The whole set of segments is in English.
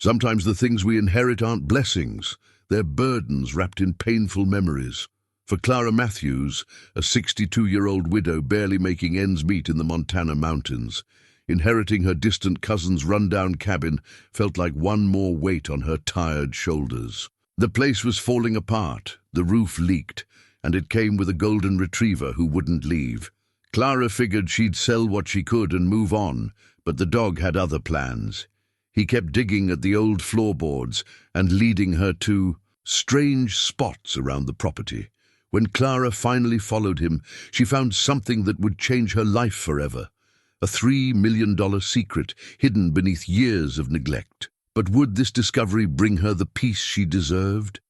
Sometimes the things we inherit aren't blessings, they're burdens wrapped in painful memories. For Clara Matthews, a 62-year-old widow barely making ends meet in the Montana mountains, inheriting her distant cousin's rundown cabin felt like one more weight on her tired shoulders. The place was falling apart, the roof leaked, and it came with a golden retriever who wouldn't leave. Clara figured she'd sell what she could and move on, but the dog had other plans. He kept digging at the old floorboards and leading her to strange spots around the property. When Clara finally followed him, she found something that would change her life forever. A $3 million secret hidden beneath years of neglect. But would this discovery bring her the peace she deserved?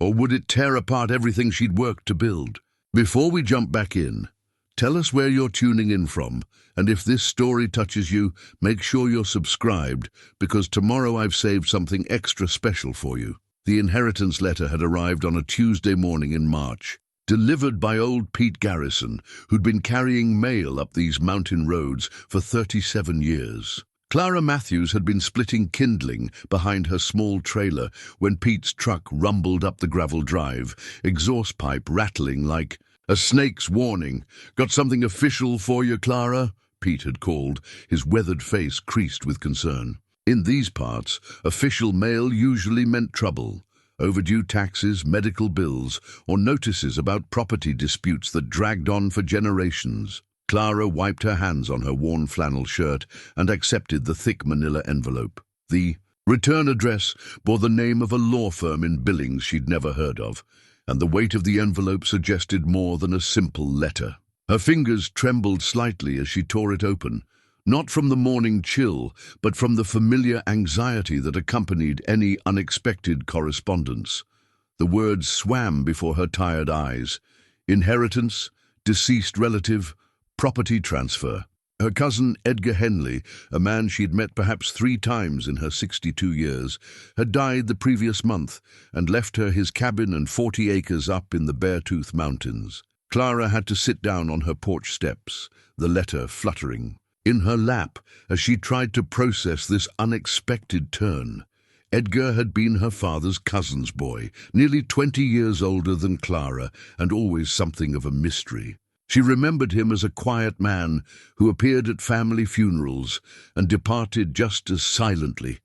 Or would it tear apart everything she'd worked to build? Before we jump back in, tell us where you're tuning in from, and if this story touches you, make sure you're subscribed, because tomorrow I've saved something extra special for you. The inheritance letter had arrived on a Tuesday morning in March, delivered by old Pete Garrison, who'd been carrying mail up these mountain roads for 37 years. Clara Matthews had been splitting kindling behind her small trailer when Pete's truck rumbled up the gravel drive, exhaust pipe rattling like a snake's warning. "Got something official for you, Clara?" Pete had called, his weathered face creased with concern. In these parts, official mail usually meant trouble. Overdue taxes, medical bills, or notices about property disputes that dragged on for generations. Clara wiped her hands on her worn flannel shirt and accepted the thick manila envelope. The return address bore the name of a law firm in Billings she'd never heard of, and the weight of the envelope suggested more than a simple letter. Her fingers trembled slightly as she tore it open, not from the morning chill, but from the familiar anxiety that accompanied any unexpected correspondence. The words swam before her tired eyes. Inheritance, deceased relative, property transfer. Her cousin Edgar Henley, a man she'd met perhaps 3 times in her 62 years, had died the previous month and left her his cabin and 40 acres up in the Beartooth Mountains. Clara had to sit down on her porch steps, the letter fluttering in her lap as she tried to process this unexpected turn. Edgar had been her father's cousin's boy, nearly 20 years older than Clara, and always something of a mystery. She remembered him as a quiet man who appeared at family funerals and departed just as silently.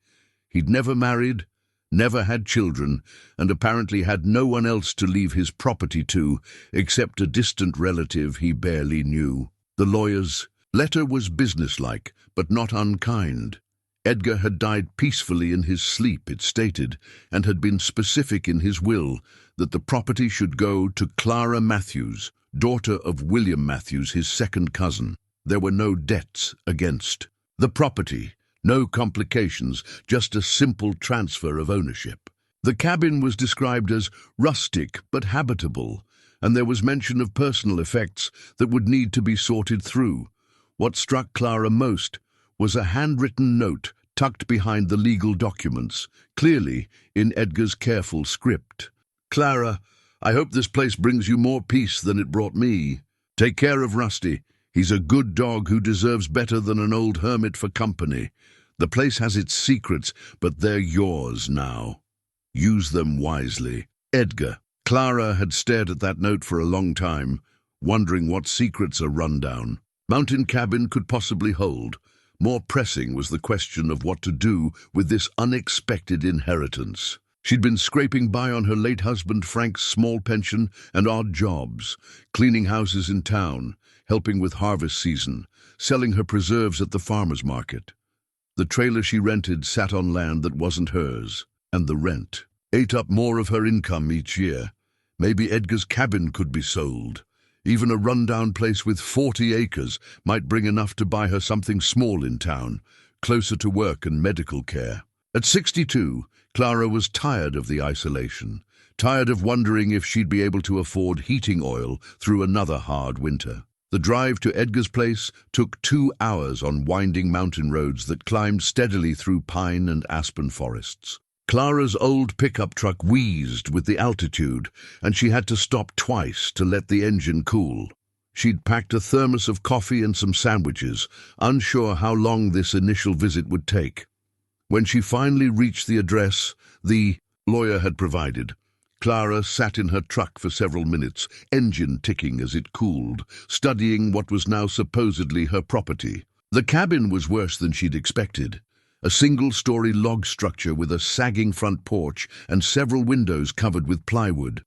He'd never married, never had children, and apparently had no one else to leave his property to except a distant relative he barely knew. The lawyer's letter was businesslike, but not unkind. Edgar had died peacefully in his sleep, it stated, and had been specific in his will that the property should go to Clara Matthews, daughter of William Matthews, his second cousin. There were no debts against the property, no complications, just a simple transfer of ownership. The cabin was described as rustic but habitable, and there was mention of personal effects that would need to be sorted through. What struck Clara most was a handwritten note tucked behind the legal documents, clearly in Edgar's careful script. "Clara, I hope this place brings you more peace than it brought me. Take care of Rusty. He's a good dog who deserves better than an old hermit for company. The place has its secrets, but they're yours now. Use them wisely. Edgar." Clara had stared at that note for a long time, wondering what secrets a rundown mountain cabin could possibly hold. More pressing was the question of what to do with this unexpected inheritance. She'd been scraping by on her late husband Frank's small pension and odd jobs, cleaning houses in town, helping with harvest season, selling her preserves at the farmer's market. The trailer she rented sat on land that wasn't hers, and the rent ate up more of her income each year. Maybe Edgar's cabin could be sold. Even a rundown place with 40 acres might bring enough to buy her something small in town, closer to work and medical care. At 62, Clara was tired of the isolation, tired of wondering if she'd be able to afford heating oil through another hard winter. The drive to Edgar's place took 2 hours on winding mountain roads that climbed steadily through pine and aspen forests. Clara's old pickup truck wheezed with the altitude, and she had to stop twice to let the engine cool. She'd packed a thermos of coffee and some sandwiches, unsure how long this initial visit would take. When she finally reached the address the lawyer had provided, Clara sat in her truck for several minutes, engine ticking as it cooled, studying what was now supposedly her property. The cabin was worse than she'd expected. A single-story log structure with a sagging front porch and several windows covered with plywood.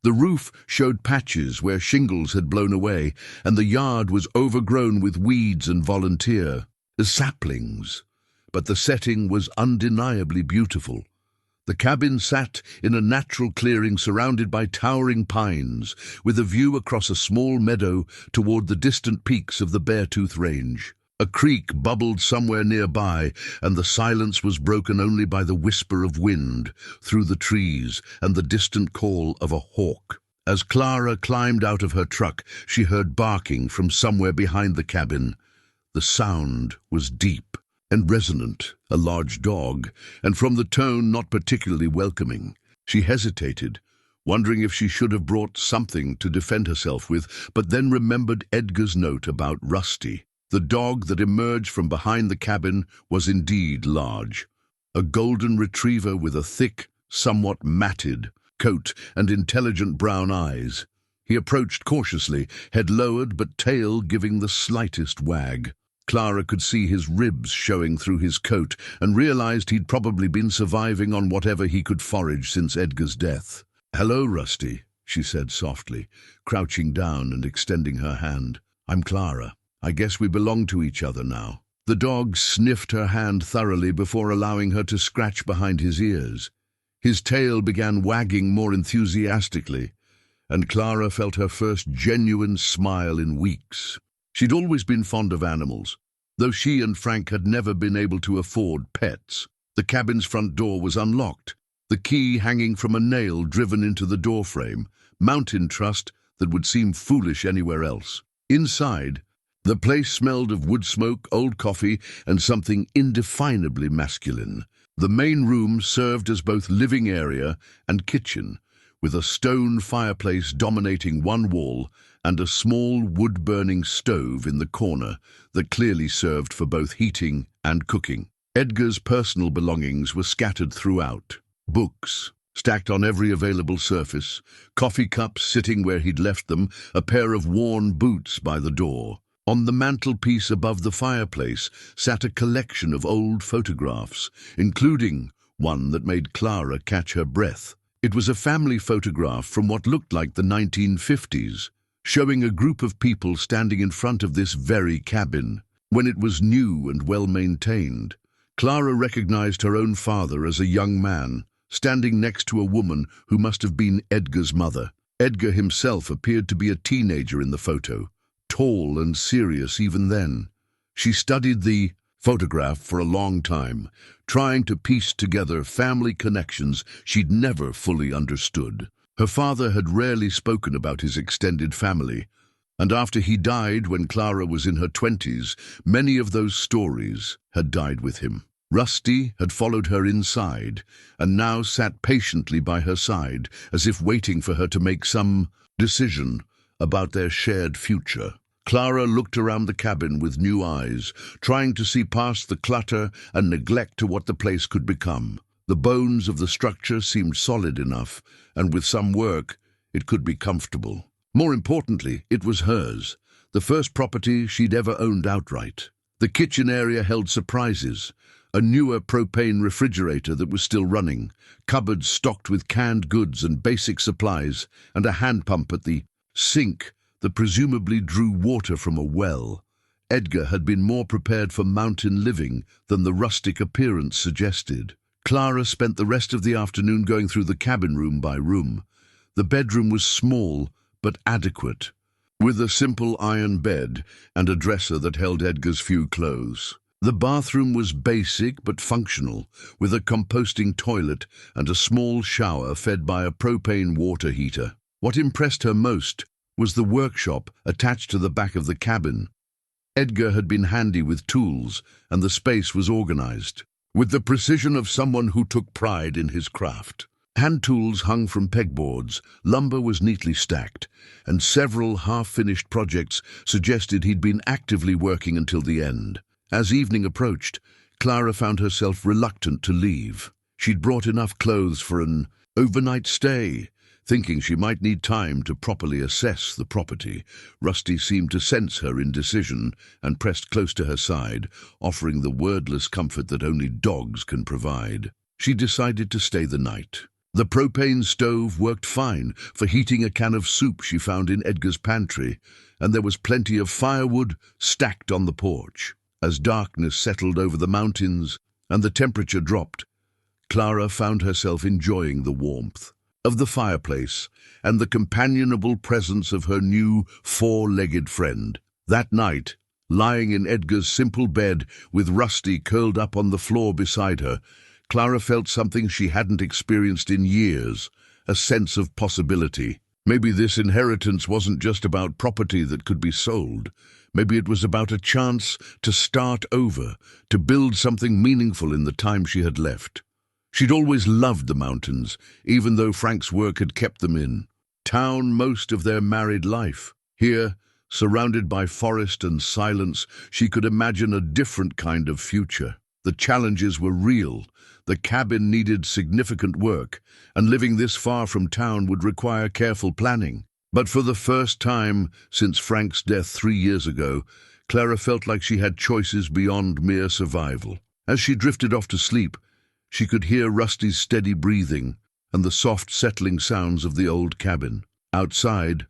The roof showed patches where shingles had blown away, and the yard was overgrown with weeds and volunteer saplings. But the setting was undeniably beautiful. The cabin sat in a natural clearing surrounded by towering pines, with a view across a small meadow toward the distant peaks of the Beartooth Range. A creek bubbled somewhere nearby, and the silence was broken only by the whisper of wind through the trees and the distant call of a hawk. As Clara climbed out of her truck, she heard barking from somewhere behind the cabin. The sound was deep and resonant, a large dog, and from the tone not particularly welcoming. She hesitated, wondering if she should have brought something to defend herself with, but then remembered Edgar's note about Rusty. The dog that emerged from behind the cabin was indeed large. A golden retriever with a thick, somewhat matted coat and intelligent brown eyes. He approached cautiously, head lowered but tail giving the slightest wag. Clara could see his ribs showing through his coat and realized he'd probably been surviving on whatever he could forage since Edgar's death. "Hello, Rusty," she said softly, crouching down and extending her hand. "I'm Clara. I guess we belong to each other now." The dog sniffed her hand thoroughly before allowing her to scratch behind his ears. His tail began wagging more enthusiastically, and Clara felt her first genuine smile in weeks. She'd always been fond of animals, though she and Frank had never been able to afford pets. The cabin's front door was unlocked, the key hanging from a nail driven into the doorframe, mountain trust that would seem foolish anywhere else. Inside, the place smelled of wood smoke, old coffee, and something indefinably masculine. The main room served as both living area and kitchen, with a stone fireplace dominating one wall and a small wood-burning stove in the corner that clearly served for both heating and cooking. Edgar's personal belongings were scattered throughout. Books, stacked on every available surface, coffee cups sitting where he'd left them, a pair of worn boots by the door. On the mantelpiece above the fireplace sat a collection of old photographs, including one that made Clara catch her breath. It was a family photograph from what looked like the 1950s, showing a group of people standing in front of this very cabin. When it was new and well-maintained, Clara recognized her own father as a young man, standing next to a woman who must have been Edgar's mother. Edgar himself appeared to be a teenager in the photo, tall and serious even then. She studied the photograph for a long time, trying to piece together family connections she'd never fully understood. Her father had rarely spoken about his extended family, and after he died when Clara was in her 20s, many of those stories had died with him. Rusty had followed her inside, and now sat patiently by her side, as if waiting for her to make some decision about their shared future. Clara looked around the cabin with new eyes, trying to see past the clutter and neglect to what the place could become. The bones of the structure seemed solid enough, and with some work, it could be comfortable. More importantly, it was hers, the first property she'd ever owned outright. The kitchen area held surprises, a newer propane refrigerator that was still running, cupboards stocked with canned goods and basic supplies, and a hand pump at the sink that presumably drew water from a well. Edgar had been more prepared for mountain living than the rustic appearance suggested. Clara spent the rest of the afternoon going through the cabin room by room. The bedroom was small but adequate, with a simple iron bed and a dresser that held Edgar's few clothes. The bathroom was basic but functional, with a composting toilet and a small shower fed by a propane water heater. What impressed her most was the workshop attached to the back of the cabin. Edgar had been handy with tools, and the space was organized, with the precision of someone who took pride in his craft. Hand tools hung from pegboards, lumber was neatly stacked, and several half-finished projects suggested he'd been actively working until the end. As evening approached, Clara found herself reluctant to leave. She'd brought enough clothes for an overnight stay. Thinking she might need time to properly assess the property, Rusty seemed to sense her indecision and pressed close to her side, offering the wordless comfort that only dogs can provide. She decided to stay the night. The propane stove worked fine for heating a can of soup she found in Edgar's pantry, and there was plenty of firewood stacked on the porch. As darkness settled over the mountains and the temperature dropped, Clara found herself enjoying the warmth of the fireplace and the companionable presence of her new four-legged friend. That night, lying in Edgar's simple bed with Rusty curled up on the floor beside her, Clara felt something she hadn't experienced in years, a sense of possibility. Maybe this inheritance wasn't just about property that could be sold. Maybe it was about a chance to start over, to build something meaningful in the time she had left. She'd always loved the mountains, even though Frank's work had kept them in town most of their married life. Here, surrounded by forest and silence, she could imagine a different kind of future. The challenges were real. The cabin needed significant work, and living this far from town would require careful planning. But for the first time since Frank's death 3 years ago, Clara felt like she had choices beyond mere survival. As she drifted off to sleep, she could hear Rusty's steady breathing and the soft settling sounds of the old cabin. Outside,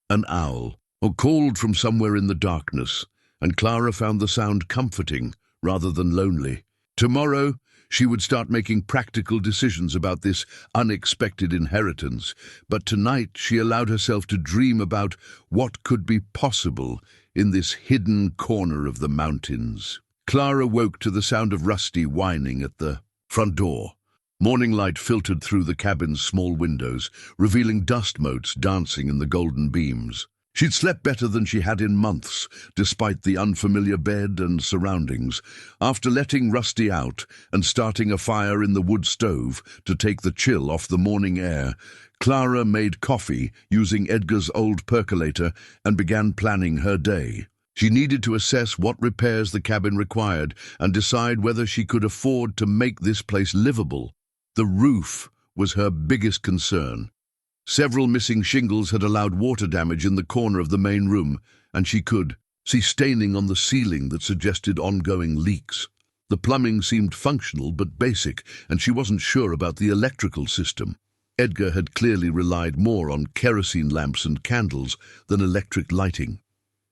an owl called from somewhere in the darkness, and Clara found the sound comforting rather than lonely. Tomorrow, she would start making practical decisions about this unexpected inheritance, but tonight she allowed herself to dream about what could be possible in this hidden corner of the mountains. Clara woke to the sound of Rusty whining at the front door. Morning light filtered through the cabin's small windows, revealing dust motes dancing in the golden beams. She'd slept better than she had in months, despite the unfamiliar bed and surroundings. After letting Rusty out and starting a fire in the wood stove to take the chill off the morning air, Clara made coffee using Edgar's old percolator and began planning her day. She needed to assess what repairs the cabin required and decide whether she could afford to make this place livable. The roof was her biggest concern. Several missing shingles had allowed water damage in the corner of the main room, and she could see staining on the ceiling that suggested ongoing leaks. The plumbing seemed functional but basic, and she wasn't sure about the electrical system. Edgar had clearly relied more on kerosene lamps and candles than electric lighting.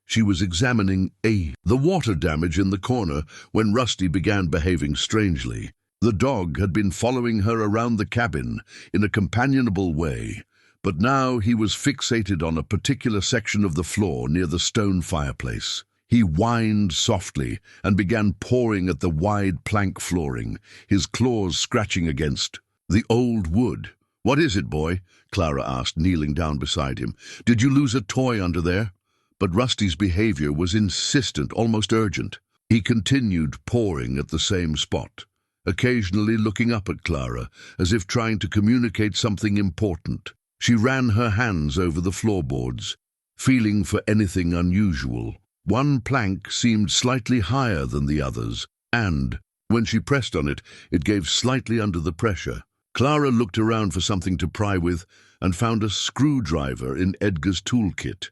She was examining the water damage in the corner when Rusty began behaving strangely. The dog had been following her around the cabin in a companionable way, but now he was fixated on a particular section of the floor near the stone fireplace. He whined softly and began pawing at the wide plank flooring, his claws scratching against the old wood. "What is it, boy?" Clara asked, kneeling down beside him. "Did you lose a toy under there?" But Rusty's behavior was insistent, almost urgent. He continued pawing at the same spot, occasionally looking up at Clara, as if trying to communicate something important. She ran her hands over the floorboards, feeling for anything unusual. One plank seemed slightly higher than the others, and, when she pressed on it, it gave slightly under the pressure. Clara looked around for something to pry with and found a screwdriver in Edgar's toolkit.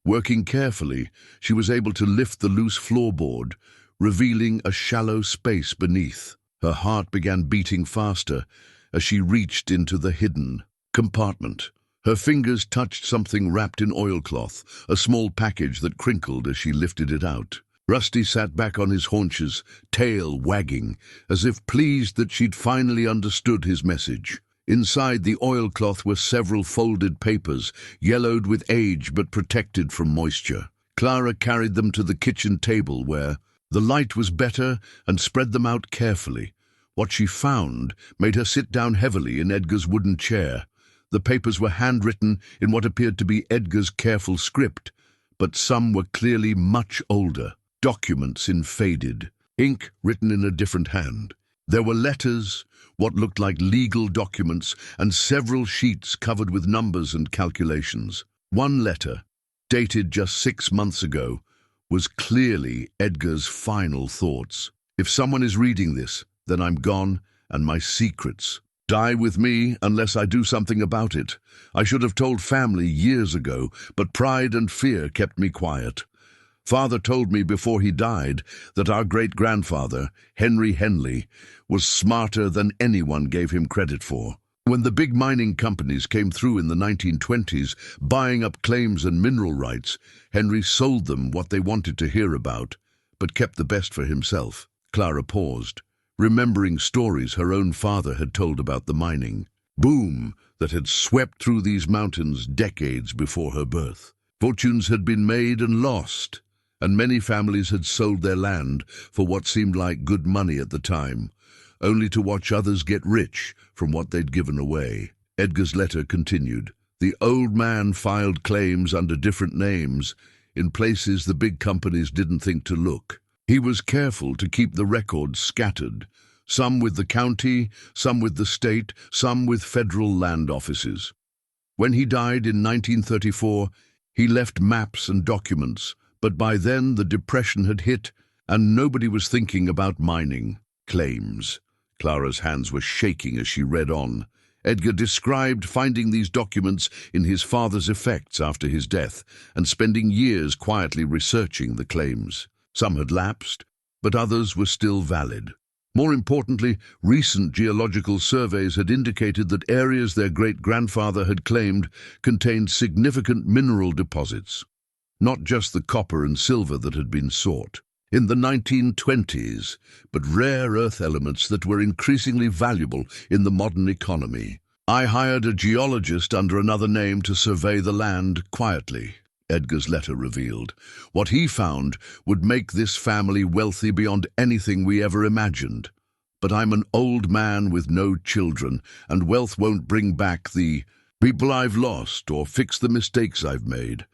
Working carefully, she was able to lift the loose floorboard, revealing a shallow space beneath. Her heart began beating faster as she reached into the hidden compartment. Her fingers touched something wrapped in oilcloth, a small package that crinkled as she lifted it out. Rusty sat back on his haunches, tail wagging, as if pleased that she'd finally understood his message. Inside the oilcloth were several folded papers, yellowed with age but protected from moisture. Clara carried them to the kitchen table where the light was better and spread them out carefully. What she found made her sit down heavily in Edgar's wooden chair. The papers were handwritten in what appeared to be Edgar's careful script, but some were clearly much older, documents in faded ink written in a different hand. There were letters, what looked like legal documents, and several sheets covered with numbers and calculations. One letter, dated just 6 months ago, was clearly Edgar's final thoughts. If someone is reading this, then I'm gone, and my secrets die with me unless I do something about it. I should have told family years ago, but pride and fear kept me quiet. Father told me before he died that our great-grandfather, Henry Henley, was smarter than anyone gave him credit for. When the big mining companies came through in the 1920s, buying up claims and mineral rights, Henry sold them what they wanted to hear about, but kept the best for himself. Clara paused, remembering stories her own father had told about the mining boom that had swept through these mountains decades before her birth. Fortunes had been made and lost, and many families had sold their land for what seemed like good money at the time, only to watch others get rich from what they'd given away. Edgar's letter continued. The old man filed claims under different names in places the big companies didn't think to look. He was careful to keep the records scattered, some with the county, some with the state, some with federal land offices. When he died in 1934, he left maps and documents, but by then the Depression had hit and nobody was thinking about mining claims. Clara's hands were shaking as she read on. Edgar described finding these documents in his father's effects after his death and spending years quietly researching the claims. Some had lapsed, but others were still valid. More importantly, recent geological surveys had indicated that areas their great-grandfather had claimed contained significant mineral deposits, not just the copper and silver that had been sought in the 1920s, but rare earth elements that were increasingly valuable in the modern economy. I hired a geologist under another name to survey the land quietly, Edgar's letter revealed. What he found would make this family wealthy beyond anything we ever imagined. But I'm an old man with no children, and wealth won't bring back the people I've lost or fix the mistakes I've made.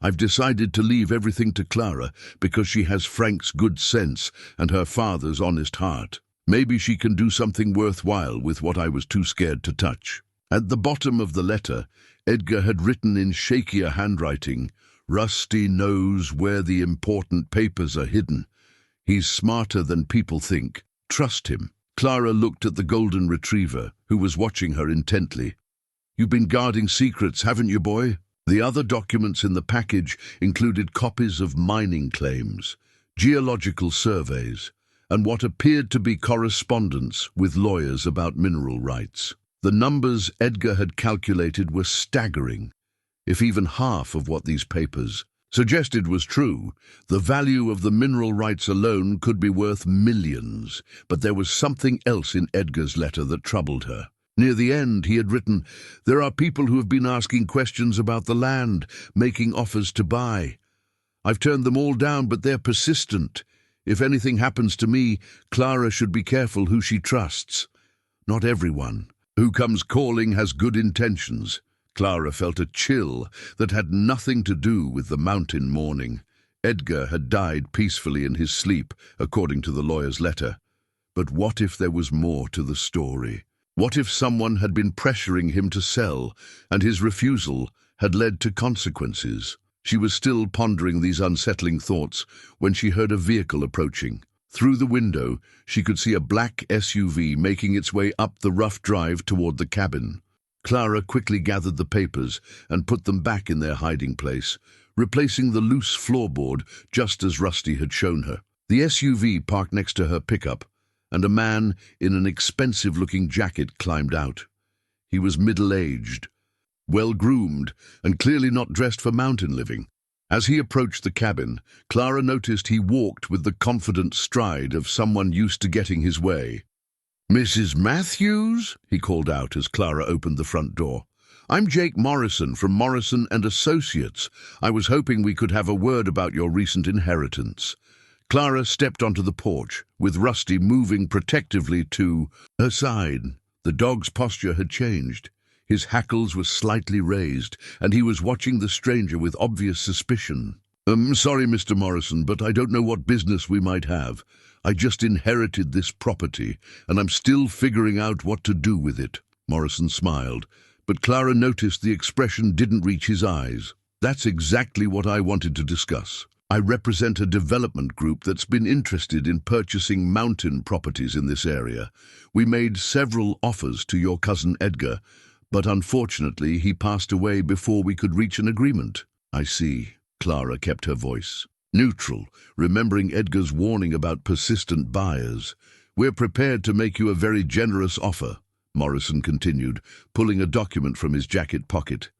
I've decided to leave everything to Clara because she has Frank's good sense and her father's honest heart. Maybe she can do something worthwhile with what I was too scared to touch. At the bottom of the letter, Edgar had written in shakier handwriting, Rusty knows where the important papers are hidden. He's smarter than people think. Trust him. Clara looked at the golden retriever, who was watching her intently. You've been guarding secrets, haven't you, boy? The other documents in the package included copies of mining claims, geological surveys, and what appeared to be correspondence with lawyers about mineral rights. The numbers Edgar had calculated were staggering. If even half of what these papers suggested was true, the value of the mineral rights alone could be worth millions. But there was something else in Edgar's letter that troubled her. Near the end, he had written, There are people who have been asking questions about the land, making offers to buy. I've turned them all down, but they're persistent. If anything happens to me, Clara should be careful who she trusts. Not everyone who comes calling has good intentions. Clara felt a chill that had nothing to do with the mountain mourning. Edgar had died peacefully in his sleep, according to the lawyer's letter. But what if there was more to the story? What if someone had been pressuring him to sell, and his refusal had led to consequences? She was still pondering these unsettling thoughts when she heard a vehicle approaching. Through the window, she could see a black SUV making its way up the rough drive toward the cabin. Clara quickly gathered the papers and put them back in their hiding place, replacing the loose floorboard just as Rusty had shown her. The SUV parked next to her pickup, and a man in an expensive-looking jacket climbed out. He was middle-aged, well-groomed, and clearly not dressed for mountain living. As he approached the cabin, Clara noticed he walked with the confident stride of someone used to getting his way. "Mrs. Matthews?" he called out as Clara opened the front door. "I'm Jake Morrison from Morrison and Associates. I was hoping we could have a word about your recent inheritance." Clara stepped onto the porch, with Rusty moving protectively to her side. The dog's posture had changed. His hackles were slightly raised, and he was watching the stranger with obvious suspicion. Sorry, Mr. Morrison, but I don't know what business we might have. I just inherited this property, and I'm still figuring out what to do with it." Morrison smiled, but Clara noticed the expression didn't reach his eyes. "That's exactly what I wanted to discuss. I represent a development group that's been interested in purchasing mountain properties in this area. We made several offers to your cousin Edgar, but unfortunately he passed away before we could reach an agreement." "I see." Clara kept her voice neutral, remembering Edgar's warning about persistent buyers. "We're prepared to make you a very generous offer," Morrison continued, pulling a document from his jacket pocket.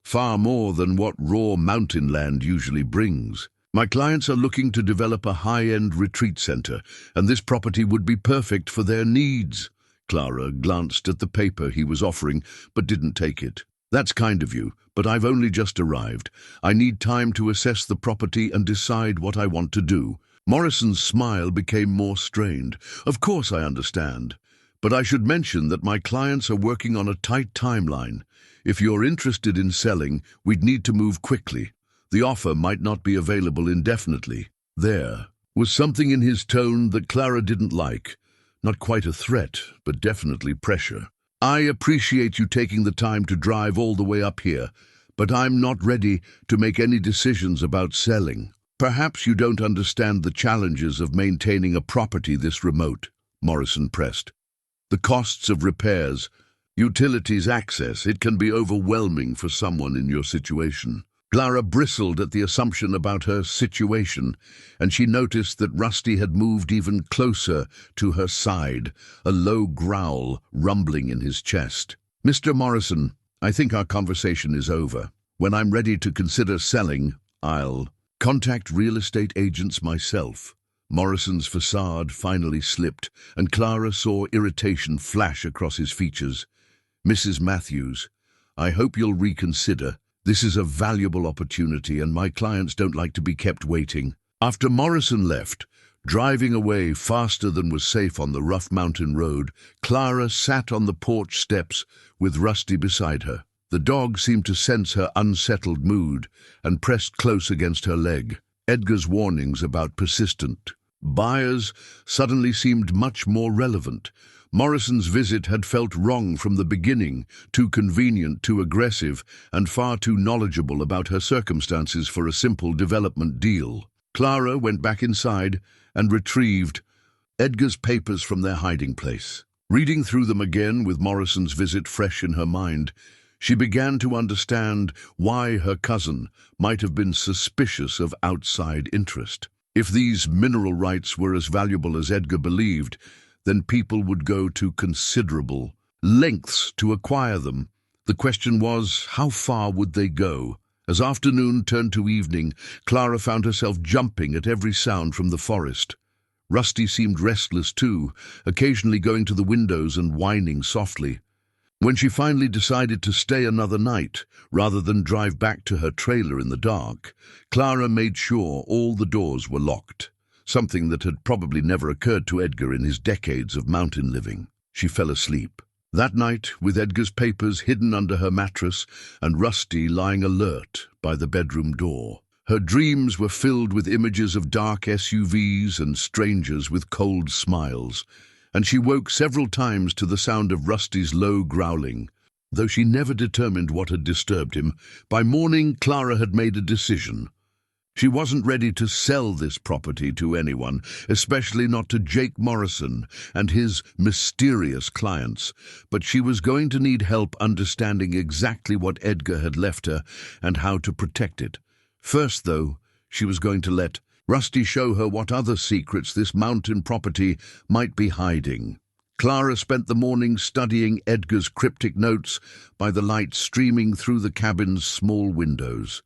"Far more than what raw mountain land usually brings. My clients are looking to develop a high-end retreat center, and this property would be perfect for their needs." Clara glanced at the paper he was offering, but didn't take it. "That's kind of you, but I've only just arrived. I need time to assess the property and decide what I want to do." Morrison's smile became more strained. "Of course I understand, but I should mention that my clients are working on a tight timeline. If you're interested in selling, we'd need to move quickly. The offer might not be available indefinitely." There was something in his tone that Clara didn't like. Not quite a threat, but definitely pressure. "I appreciate you taking the time to drive all the way up here, but I'm not ready to make any decisions about selling. Perhaps you don't understand the challenges of maintaining a property this remote," Morrison pressed. "The costs of repairs, utilities, access, it can be overwhelming for someone in your situation." Clara bristled at the assumption about her situation, and she noticed that Rusty had moved even closer to her side, a low growl rumbling in his chest. "Mr. Morrison, I think our conversation is over. When I'm ready to consider selling, I'll contact real estate agents myself." Morrison's facade finally slipped, and Clara saw irritation flash across his features. "Mrs. Matthews, I hope you'll reconsider. This is a valuable opportunity, and my clients don't like to be kept waiting." After Morrison left, driving away faster than was safe on the rough mountain road, Clara sat on the porch steps with Rusty beside her. The dog seemed to sense her unsettled mood and pressed close against her leg. Edgar's warnings about persistent buyers suddenly seemed much more relevant. Morrison's visit had felt wrong from the beginning, too convenient, too aggressive, and far too knowledgeable about her circumstances for a simple development deal. Clara went back inside and retrieved Edgar's papers from their hiding place. Reading through them again with Morrison's visit fresh in her mind, she began to understand why her cousin might have been suspicious of outside interest. If these mineral rights were as valuable as Edgar believed, then people would go to considerable lengths to acquire them. The question was, how far would they go? As afternoon turned to evening, Clara found herself jumping at every sound from the forest. Rusty seemed restless too, occasionally going to the windows and whining softly. When she finally decided to stay another night, rather than drive back to her trailer in the dark, Clara made sure all the doors were locked, something that had probably never occurred to Edgar in his decades of mountain living. She fell asleep. That night, with Edgar's papers hidden under her mattress and Rusty lying alert by the bedroom door, her dreams were filled with images of dark SUVs and strangers with cold smiles, and she woke several times to the sound of Rusty's low growling. Though she never determined what had disturbed him, by morning Clara had made a decision. She wasn't ready to sell this property to anyone, especially not to Jake Morrison and his mysterious clients, but she was going to need help understanding exactly what Edgar had left her and how to protect it. First, though, she was going to let Rusty show her what other secrets this mountain property might be hiding. Clara spent the morning studying Edgar's cryptic notes by the light streaming through the cabin's small windows.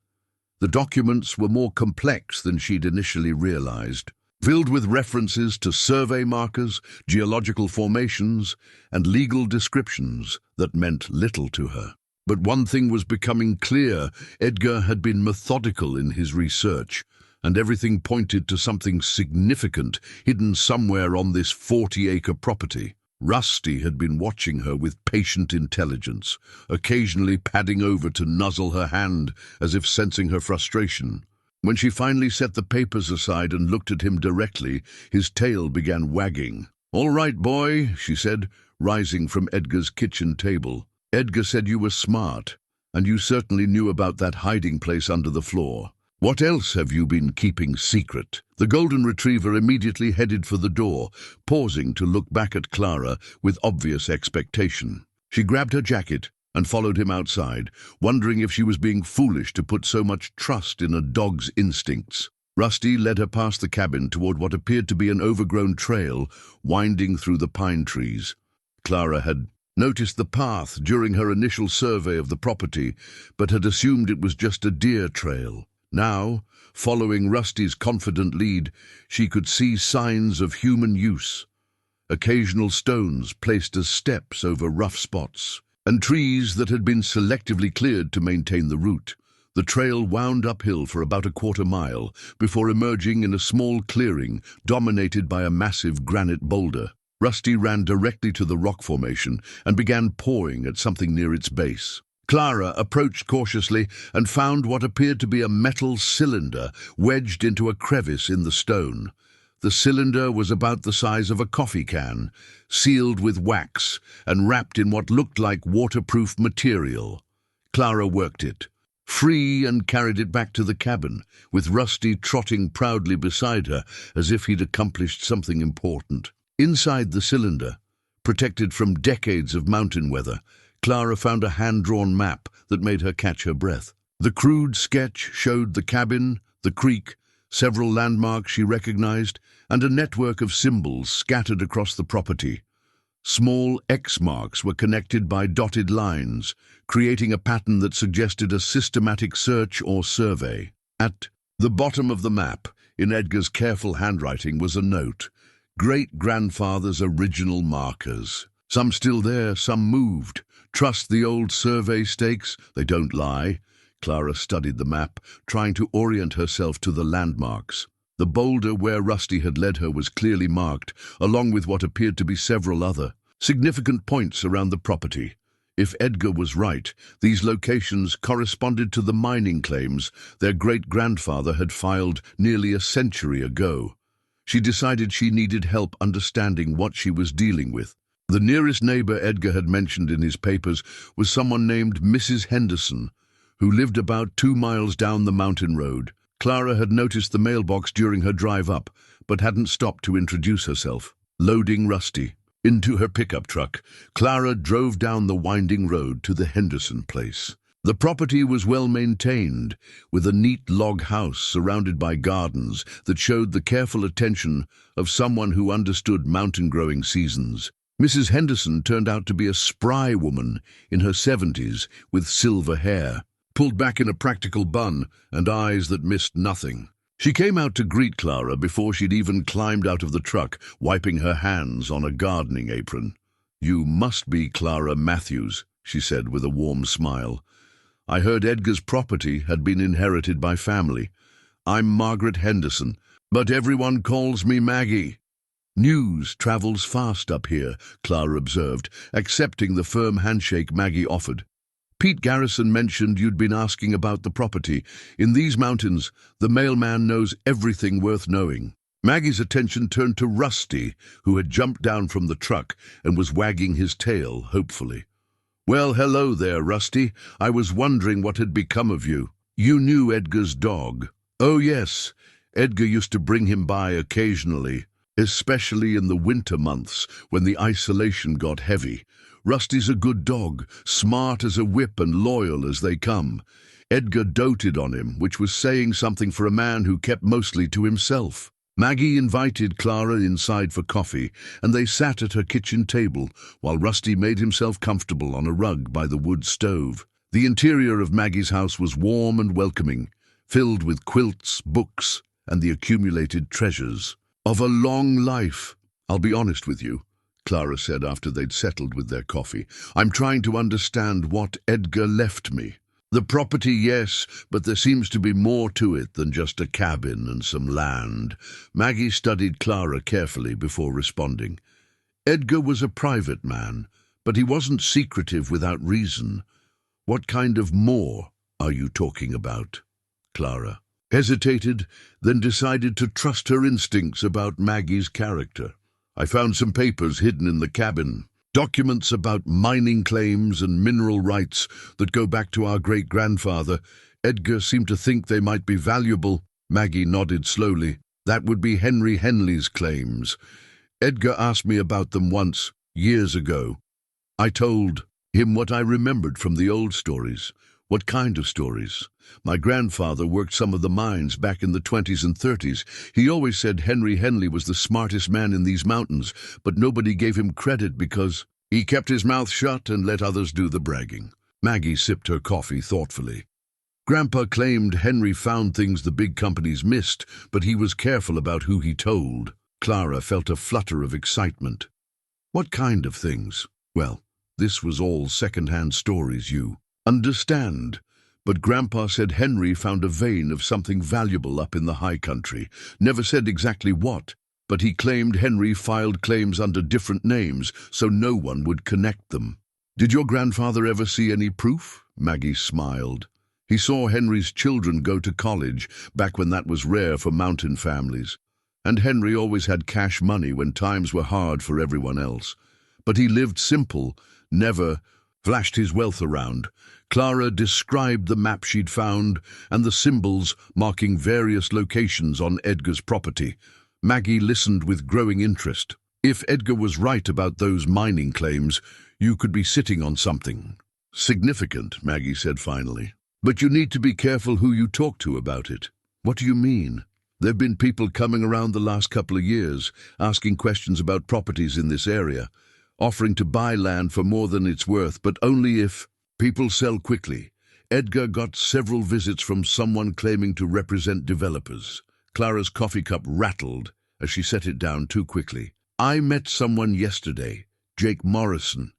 The documents were more complex than she'd initially realized, filled with references to survey markers, geological formations, and legal descriptions that meant little to her. But one thing was becoming clear: Edgar had been methodical in his research, and everything pointed to something significant hidden somewhere on this 40-acre property. Rusty had been watching her with patient intelligence, occasionally padding over to nuzzle her hand as if sensing her frustration. When she finally set the papers aside and looked at him directly, his tail began wagging. "All right, boy," she said, rising from Edgar's kitchen table. "Edgar said you were smart, and you certainly knew about that hiding place under the floor. What else have you been keeping secret? The golden retriever immediately headed for the door, pausing to look back at Clara with obvious expectation. She grabbed her jacket and followed him outside, wondering if she was being foolish to put so much trust in a dog's instincts. Rusty led her past the cabin toward what appeared to be an overgrown trail winding through the pine trees. Clara had noticed the path during her initial survey of the property, but had assumed it was just a deer trail. Now, following Rusty's confident lead, she could see signs of human use. Occasional stones placed as steps over rough spots, and trees that had been selectively cleared to maintain the route. The trail wound uphill for about a quarter mile before emerging in a small clearing dominated by a massive granite boulder. Rusty ran directly to the rock formation and began pawing at something near its base. Clara approached cautiously and found what appeared to be a metal cylinder wedged into a crevice in the stone. The cylinder was about the size of a coffee can, sealed with wax and wrapped in what looked like waterproof material. Clara worked it free and carried it back to the cabin, with Rusty trotting proudly beside her as if he'd accomplished something important. Inside the cylinder, protected from decades of mountain weather, Clara found a hand-drawn map that made her catch her breath. The crude sketch showed the cabin, the creek, several landmarks she recognized, and a network of symbols scattered across the property. Small X marks were connected by dotted lines, creating a pattern that suggested a systematic search or survey. At the bottom of the map, in Edgar's careful handwriting, was a note: great-grandfather's original markers. Some still there, some moved. Trust the old survey stakes, they don't lie. Clara studied the map, trying to orient herself to the landmarks. The boulder where Rusty had led her was clearly marked, along with what appeared to be several other significant points around the property. If Edgar was right, these locations corresponded to the mining claims their great-grandfather had filed nearly a century ago. She decided she needed help understanding what she was dealing with. The nearest neighbor Edgar had mentioned in his papers was someone named Mrs. Henderson, who lived about 2 miles down the mountain road. Clara had noticed the mailbox during her drive up, but hadn't stopped to introduce herself. Loading Rusty into her pickup truck, Clara drove down the winding road to the Henderson place. The property was well maintained, with a neat log house surrounded by gardens that showed the careful attention of someone who understood mountain growing seasons. Mrs. Henderson turned out to be a spry woman in her 70s with silver hair, pulled back in a practical bun and eyes that missed nothing. She came out to greet Clara before she'd even climbed out of the truck, wiping her hands on a gardening apron. "You must be Clara Matthews," she said with a warm smile. "I heard Edgar's property had been inherited by family. I'm Margaret Henderson, but everyone calls me Maggie." "News travels fast up here," Clara observed, accepting the firm handshake Maggie offered. "Pete Garrison mentioned you'd been asking about the property. In these mountains, the mailman knows everything worth knowing." Maggie's attention turned to Rusty, who had jumped down from the truck and was wagging his tail hopefully. "Well, hello there, Rusty. I was wondering what had become of you. You knew Edgar's dog." "Oh, yes. Edgar used to bring him by occasionally, especially in the winter months when the isolation got heavy. Rusty's a good dog, smart as a whip and loyal as they come. Edgar doted on him, which was saying something for a man who kept mostly to himself." Maggie invited Clara inside for coffee, and they sat at her kitchen table while Rusty made himself comfortable on a rug by the wood stove. The interior of Maggie's house was warm and welcoming, filled with quilts, books, and the accumulated treasures of a long life. "I'll be honest with you," Clara said after they'd settled with their coffee. "I'm trying to understand what Edgar left me. The property, yes, but there seems to be more to it than just a cabin and some land." Maggie studied Clara carefully before responding. "Edgar was a private man, but he wasn't secretive without reason. What kind of more are you talking about?" Clara hesitated, then decided to trust her instincts about Maggie's character. "I found some papers hidden in the cabin. Documents about mining claims and mineral rights that go back to our great-grandfather. Edgar seemed to think they might be valuable. Maggie nodded slowly. That would be Henry Henley's claims. Edgar asked me about them once, years ago. I told him what I remembered from the old stories. What kind of stories? My grandfather worked some of the mines back in the 20s and 30s. He always said Henry Henley was the smartest man in these mountains, but nobody gave him credit because he kept his mouth shut and let others do the bragging. Maggie sipped her coffee thoughtfully. Grandpa claimed Henry found things the big companies missed, but he was careful about who he told. Clara felt a flutter of excitement. What kind of things? Well, this was all second-hand stories, you understand. But Grandpa said Henry found a vein of something valuable up in the high country. Never said exactly what, but he claimed Henry filed claims under different names so no one would connect them. Did your grandfather ever see any proof? Maggie smiled. He saw Henry's children go to college, back when that was rare for mountain families. And Henry always had cash money when times were hard for everyone else. But he lived simple, never flashed his wealth around. Clara described the map she'd found and the symbols marking various locations on Edgar's property. Maggie listened with growing interest. If Edgar was right about those mining claims, you could be sitting on something significant, Maggie said finally. But you need to be careful who you talk to about it. What do you mean? There've been people coming around the last couple of years, asking questions about properties in this area, offering to buy land for more than it's worth, but only if people sell quickly. Edgar got several visits from someone claiming to represent developers. Clara's coffee cup rattled as she set it down too quickly. I met someone yesterday, Jake Morrison.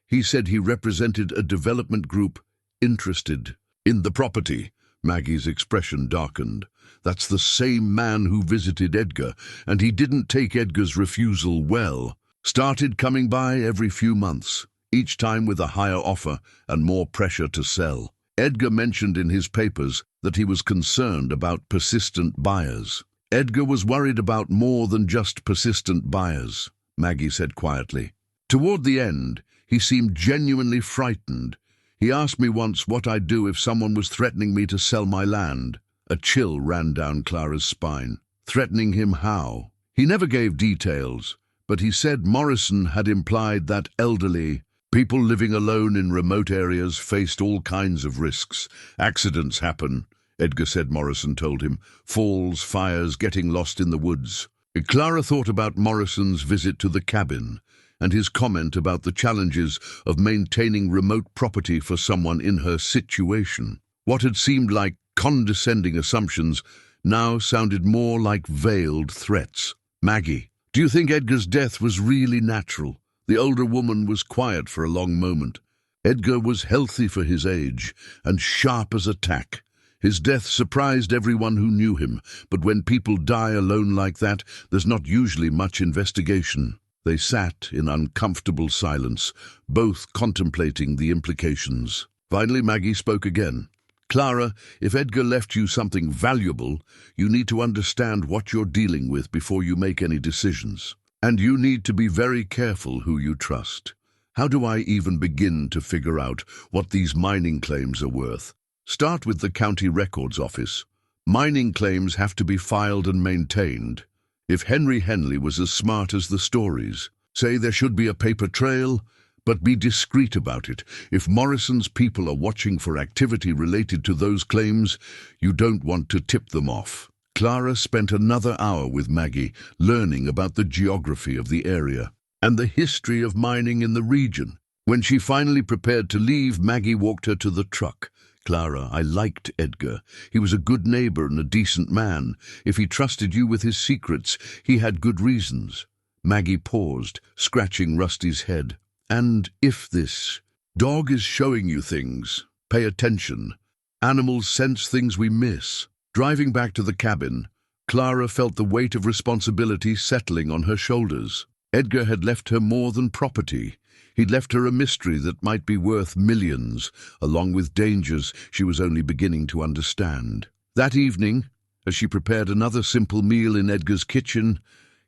He said he represented a development group interested in the property. Maggie's expression darkened. That's the same man who visited Edgar, and he didn't take Edgar's refusal well. Started coming by every few months, each time with a higher offer and more pressure to sell. Edgar mentioned in his papers that he was concerned about persistent buyers. Edgar was worried about more than just persistent buyers, Maggie said quietly. Toward the end, he seemed genuinely frightened. He asked me once what I'd do if someone was threatening me to sell my land. A chill ran down Clara's spine. Threatening him how? He never gave details, but he said Morrison had implied that elderly people living alone in remote areas faced all kinds of risks. Accidents happen, Edgar said Morrison told him. Falls, fires, getting lost in the woods. Clara thought about Morrison's visit to the cabin and his comment about the challenges of maintaining remote property for someone in her situation. What had seemed like condescending assumptions now sounded more like veiled threats. Maggie, do you think Edgar's death was really natural? The older woman was quiet for a long moment. Edgar was healthy for his age and sharp as a tack. His death surprised everyone who knew him, but when people die alone like that, there's not usually much investigation. They sat in uncomfortable silence, both contemplating the implications. Finally, Maggie spoke again. Clara, if Edgar left you something valuable, you need to understand what you're dealing with before you make any decisions. And you need to be very careful who you trust. How do I even begin to figure out what these mining claims are worth? Start with the county records office. Mining claims have to be filed and maintained. If Henry Henley was as smart as the stories, say there should be a paper trail, but be discreet about it. If Morrison's people are watching for activity related to those claims, you don't want to tip them off. Clara spent another hour with Maggie, learning about the geography of the area and the history of mining in the region. When she finally prepared to leave, Maggie walked her to the truck. Clara, I liked Edgar. He was a good neighbor and a decent man. If he trusted you with his secrets, he had good reasons. Maggie paused, scratching Rusty's head. And if this dog is showing you things, pay attention. Animals sense things we miss. Driving back to the cabin, Clara felt the weight of responsibility settling on her shoulders. Edgar had left her more than property. He'd left her a mystery that might be worth millions, along with dangers she was only beginning to understand. That evening, as she prepared another simple meal in Edgar's kitchen,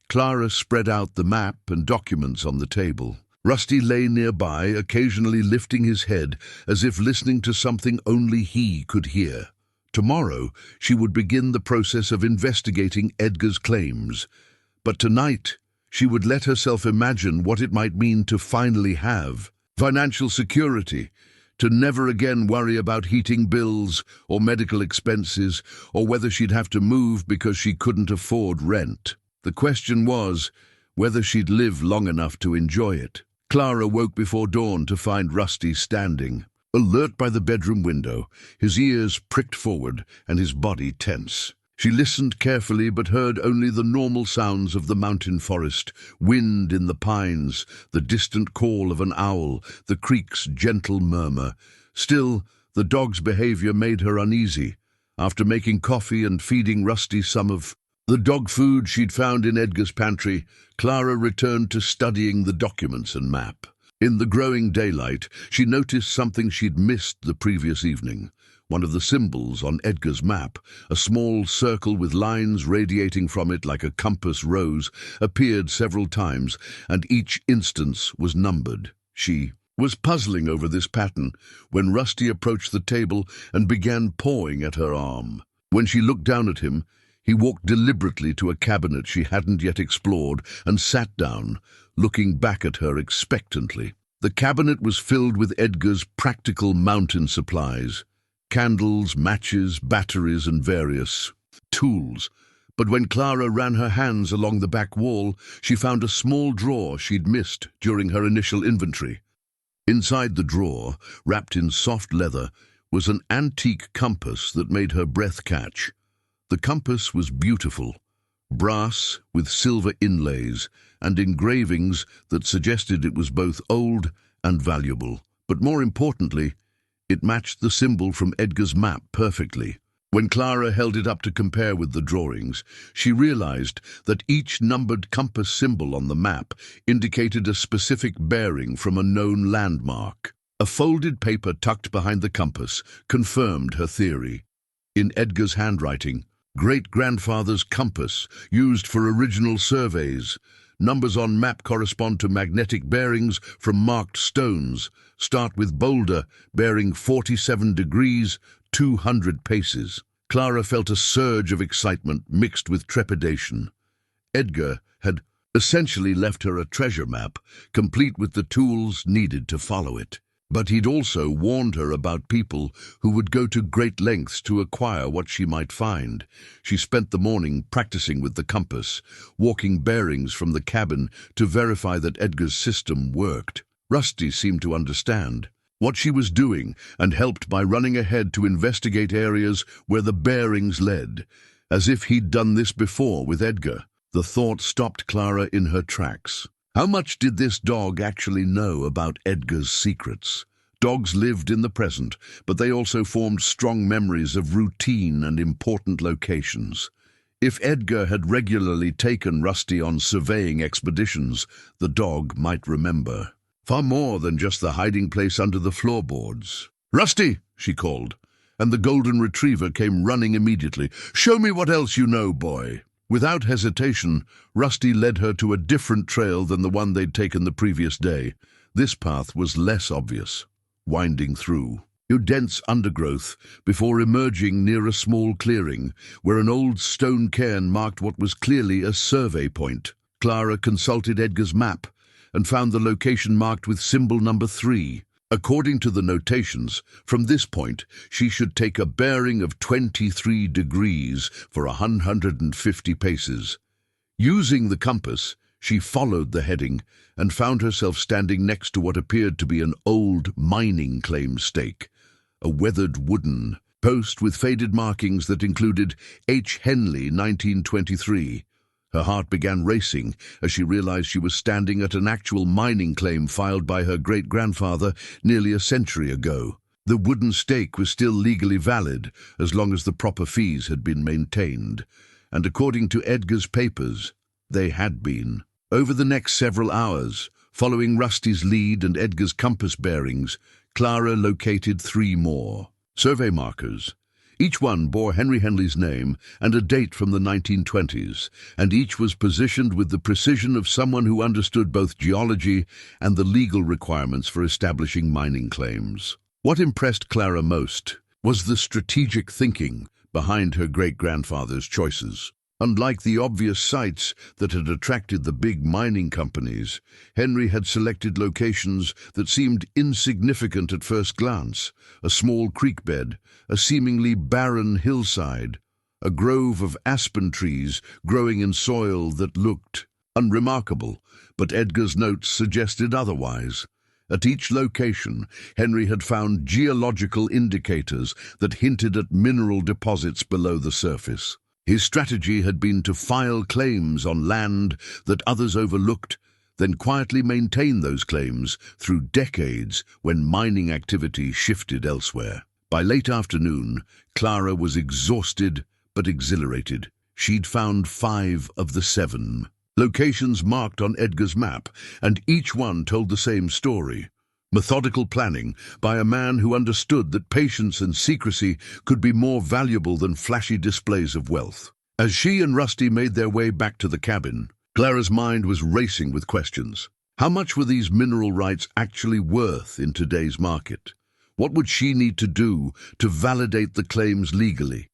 Clara spread out the map and documents on the table. Rusty lay nearby, occasionally lifting his head as if listening to something only he could hear. Tomorrow, she would begin the process of investigating Edgar's claims. But tonight, she would let herself imagine what it might mean to finally have financial security, to never again worry about heating bills or medical expenses, or whether she'd have to move because she couldn't afford rent. The question was whether she'd live long enough to enjoy it. Clara woke before dawn to find Rusty standing, alert by the bedroom window, his ears pricked forward and his body tense. She listened carefully but heard only the normal sounds of the mountain forest, wind in the pines, the distant call of an owl, the creek's gentle murmur. Still, the dog's behavior made her uneasy. After making coffee and feeding Rusty some of the dog food she'd found in Edgar's pantry, Clara returned to studying the documents and map. In the growing daylight, she noticed something she'd missed the previous evening. One of the symbols on Edgar's map, a small circle with lines radiating from it like a compass rose, appeared several times, and each instance was numbered. She was puzzling over this pattern when Rusty approached the table and began pawing at her arm. When she looked down at him, he walked deliberately to a cabinet she hadn't yet explored and sat down, looking back at her expectantly. The cabinet was filled with Edgar's practical mountain supplies. Candles, matches, batteries, and various tools. But when Clara ran her hands along the back wall, she found a small drawer she'd missed during her initial inventory. Inside the drawer, wrapped in soft leather, was an antique compass that made her breath catch. The compass was beautiful, brass with silver inlays and engravings that suggested it was both old and valuable. But more importantly, it matched the symbol from Edgar's map perfectly. When Clara held it up to compare with the drawings, she realized that each numbered compass symbol on the map indicated a specific bearing from a known landmark. A folded paper tucked behind the compass confirmed her theory. In Edgar's handwriting, great-grandfather's compass, used for original surveys. Numbers on map correspond to magnetic bearings from marked stones. Start with boulder, bearing 47 degrees, 200 paces. Clara felt a surge of excitement mixed with trepidation. Edgar had essentially left her a treasure map, complete with the tools needed to follow it. But he'd also warned her about people who would go to great lengths to acquire what she might find. She spent the morning practicing with the compass, walking bearings from the cabin to verify that Edgar's system worked. Rusty seemed to understand what she was doing and helped by running ahead to investigate areas where the bearings led, as if he'd done this before with Edgar. The thought stopped Clara in her tracks. How much did this dog actually know about Edgar's secrets? Dogs lived in the present, but they also formed strong memories of routine and important locations. If Edgar had regularly taken Rusty on surveying expeditions, the dog might remember far more than just the hiding place under the floorboards. "Rusty!" she called, and the golden retriever came running immediately. "Show me what else you know, boy." Without hesitation, Rusty led her to a different trail than the one they'd taken the previous day. This path was less obvious, winding through dense undergrowth before emerging near a small clearing where an old stone cairn marked what was clearly a survey point. Clara consulted Edgar's map and found the location marked with symbol number 3. According to the notations, from this point, she should take a bearing of 23 degrees for 150 paces. Using the compass, she followed the heading and found herself standing next to what appeared to be an old mining claim stake, a weathered wooden post with faded markings that included H. Henley, 1923. Her heart began racing as she realized she was standing at an actual mining claim filed by her great-grandfather nearly a century ago. The wooden stake was still legally valid as long as the proper fees had been maintained, and according to Edgar's papers, they had been. Over the next several hours, following Rusty's lead and Edgar's compass bearings, Clara located 3 more survey markers. Each one bore Henry Henley's name and a date from the 1920s, and each was positioned with the precision of someone who understood both geology and the legal requirements for establishing mining claims. What impressed Clara most was the strategic thinking behind her great-grandfather's choices. Unlike the obvious sites that had attracted the big mining companies, Henry had selected locations that seemed insignificant at first glance: a small creek bed, a seemingly barren hillside, a grove of aspen trees growing in soil that looked unremarkable, but Edgar's notes suggested otherwise. At each location, Henry had found geological indicators that hinted at mineral deposits below the surface. His strategy had been to file claims on land that others overlooked, then quietly maintain those claims through decades when mining activity shifted elsewhere. By late afternoon, Clara was exhausted but exhilarated. She'd found 5 of the 7 locations marked on Edgar's map, and each one told the same story. Methodical planning by a man who understood that patience and secrecy could be more valuable than flashy displays of wealth. As she and Rusty made their way back to the cabin, Clara's mind was racing with questions. How much were these mineral rights actually worth in today's market? What would she need to do to validate the claims legally?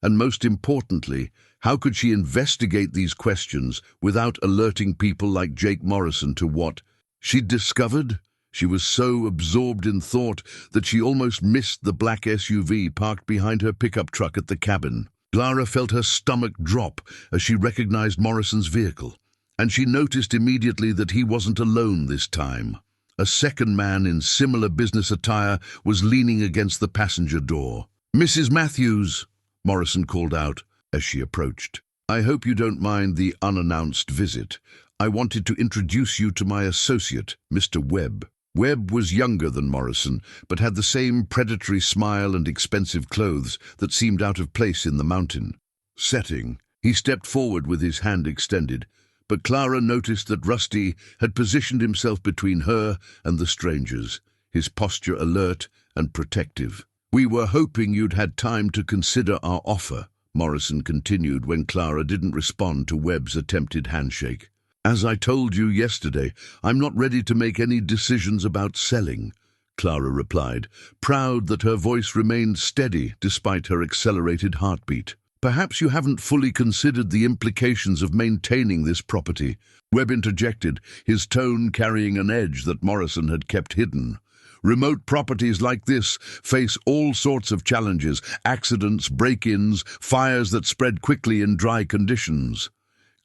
And most importantly, how could she investigate these questions without alerting people like Jake Morrison to what she'd discovered? She was so absorbed in thought that she almost missed the black SUV parked behind her pickup truck at the cabin. Clara felt her stomach drop as she recognized Morrison's vehicle, and she noticed immediately that he wasn't alone this time. A second man in similar business attire was leaning against the passenger door. "Mrs. Matthews," Morrison called out as she approached. "I hope you don't mind the unannounced visit. I wanted to introduce you to my associate, Mr. Webb." Webb was younger than Morrison, but had the same predatory smile and expensive clothes that seemed out of place in the mountain setting. He stepped forward with his hand extended, but Clara noticed that Rusty had positioned himself between her and the strangers, his posture alert and protective. "We were hoping you'd had time to consider our offer," Morrison continued when Clara didn't respond to Webb's attempted handshake. "As I told you yesterday, I'm not ready to make any decisions about selling," Clara replied, proud that her voice remained steady despite her accelerated heartbeat. "Perhaps you haven't fully considered the implications of maintaining this property," Webb interjected, his tone carrying an edge that Morrison had kept hidden. "Remote properties like this face all sorts of challenges: accidents, break-ins, fires that spread quickly in dry conditions."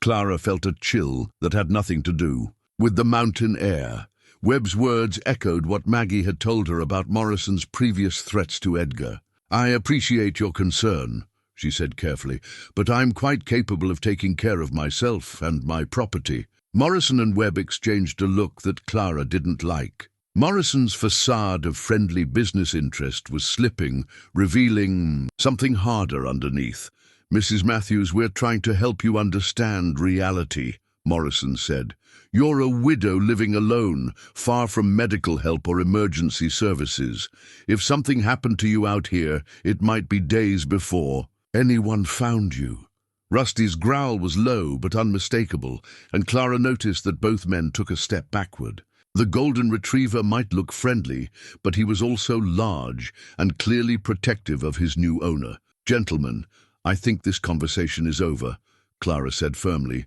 Clara felt a chill that had nothing to do with the mountain air. Webb's words echoed what Maggie had told her about Morrison's previous threats to Edgar. "I appreciate your concern," she said carefully, "but I'm quite capable of taking care of myself and my property." Morrison and Webb exchanged a look that Clara didn't like. Morrison's facade of friendly business interest was slipping, revealing something harder underneath. "Mrs. Matthews, we're trying to help you understand reality," Morrison said. "You're a widow living alone, far from medical help or emergency services. If something happened to you out here, it might be days before anyone found you." Rusty's growl was low but unmistakable, and Clara noticed that both men took a step backward. The golden retriever might look friendly, but he was also large and clearly protective of his new owner. "Gentlemen, I think this conversation is over," Clara said firmly.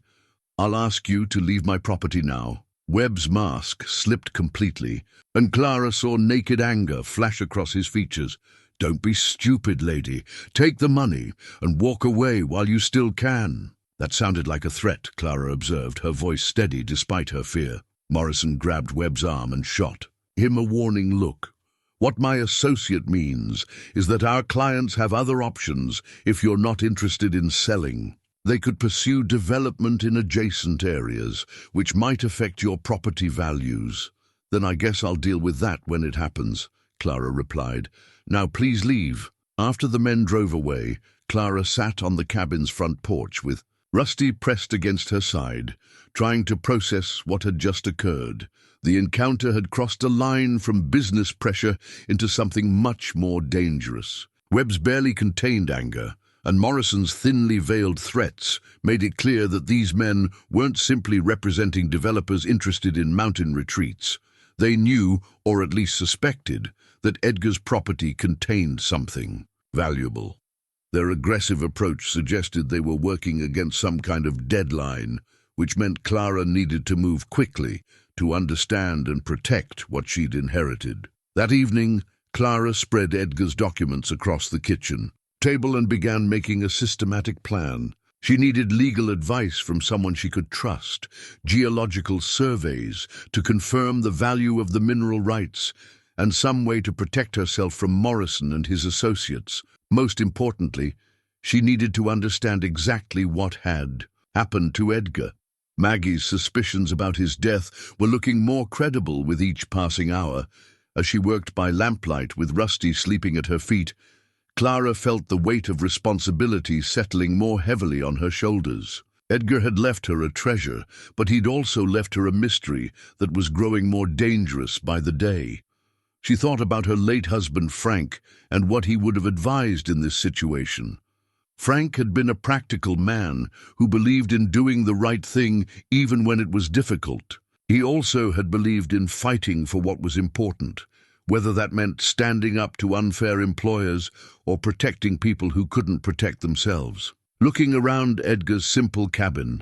"I'll ask you to leave my property now." Webb's mask slipped completely, and Clara saw naked anger flash across his features. "Don't be stupid, lady. Take the money and walk away while you still can." That sounded like a threat, Clara observed, her voice steady despite her fear. Morrison grabbed Webb's arm and shot him a warning look. "What my associate means is that our clients have other options if you're not interested in selling. They could pursue development in adjacent areas, which might affect your property values." "Then I guess I'll deal with that when it happens," Clara replied. "Now please leave." After the men drove away, Clara sat on the cabin's front porch with Rusty pressed against her side, trying to process what had just occurred. The encounter had crossed a line from business pressure into something much more dangerous. Webb's barely contained anger, and Morrison's thinly veiled threats made it clear that these men weren't simply representing developers interested in mountain retreats. They knew, or at least suspected, that Edgar's property contained something valuable. Their aggressive approach suggested they were working against some kind of deadline, which meant Clara needed to move quickly to understand and protect what she'd inherited. That evening, Clara spread Edgar's documents across the kitchen table and began making a systematic plan. She needed legal advice from someone she could trust, geological surveys to confirm the value of the mineral rights, and some way to protect herself from Morrison and his associates. Most importantly, she needed to understand exactly what had happened to Edgar. Maggie's suspicions about his death were looking more credible with each passing hour. As she worked by lamplight with Rusty sleeping at her feet, Clara felt the weight of responsibility settling more heavily on her shoulders. Edgar had left her a treasure, but he'd also left her a mystery that was growing more dangerous by the day. She thought about her late husband Frank and what he would have advised in this situation. Frank had been a practical man who believed in doing the right thing even when it was difficult. He also had believed in fighting for what was important, whether that meant standing up to unfair employers or protecting people who couldn't protect themselves. Looking around Edgar's simple cabin,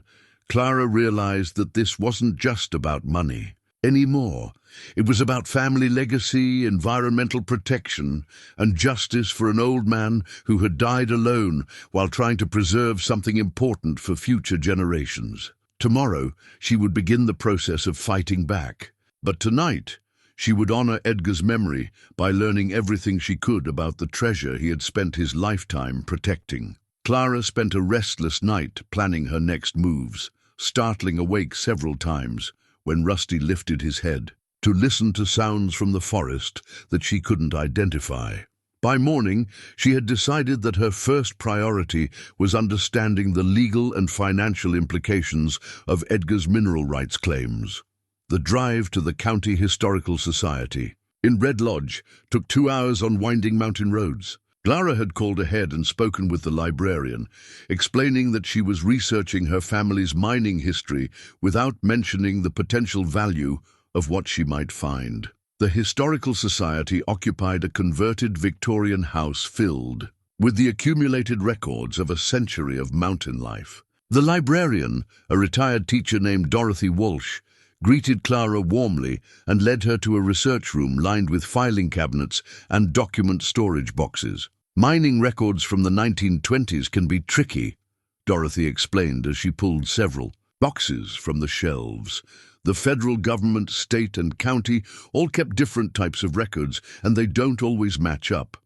Clara realized that this wasn't just about money anymore. It was about family legacy, environmental protection, and justice for an old man who had died alone while trying to preserve something important for future generations. Tomorrow, she would begin the process of fighting back. But tonight, she would honor Edgar's memory by learning everything she could about the treasure he had spent his lifetime protecting. Clara spent a restless night planning her next moves, startling awake several times when Rusty lifted his head to listen to sounds from the forest that she couldn't identify. By morning, she had decided that her first priority was understanding the legal and financial implications of Edgar's mineral rights claims. The drive to the County Historical Society in Red Lodge took 2 hours on winding mountain roads. Clara had called ahead and spoken with the librarian, explaining that she was researching her family's mining history without mentioning the potential value of what she might find. The Historical Society occupied a converted Victorian house filled with the accumulated records of a century of mountain life. The librarian, a retired teacher named Dorothy Walsh, greeted Clara warmly and led her to a research room lined with filing cabinets and document storage boxes. Mining records from the 1920s can be tricky, Dorothy explained as she pulled several boxes from the shelves. The federal government, state and county all kept different types of records, and they don't always match up.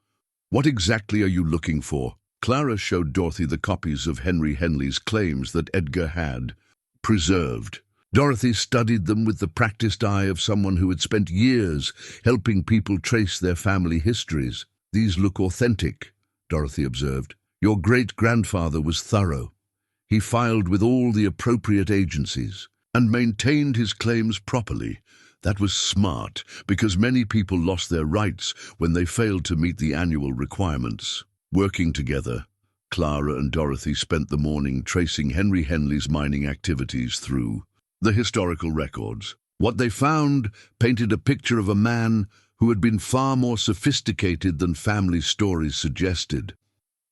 What exactly are you looking for? Clara showed Dorothy the copies of Henry Henley's claims that Edgar had preserved. Dorothy studied them with the practiced eye of someone who had spent years helping people trace their family histories. These look authentic, Dorothy observed. Your great-grandfather was thorough. He filed with all the appropriate agencies and maintained his claims properly. That was smart, because many people lost their rights when they failed to meet the annual requirements. Working together, Clara and Dorothy spent the morning tracing Henry Henley's mining activities through the historical records. What they found painted a picture of a man who had been far more sophisticated than family stories suggested.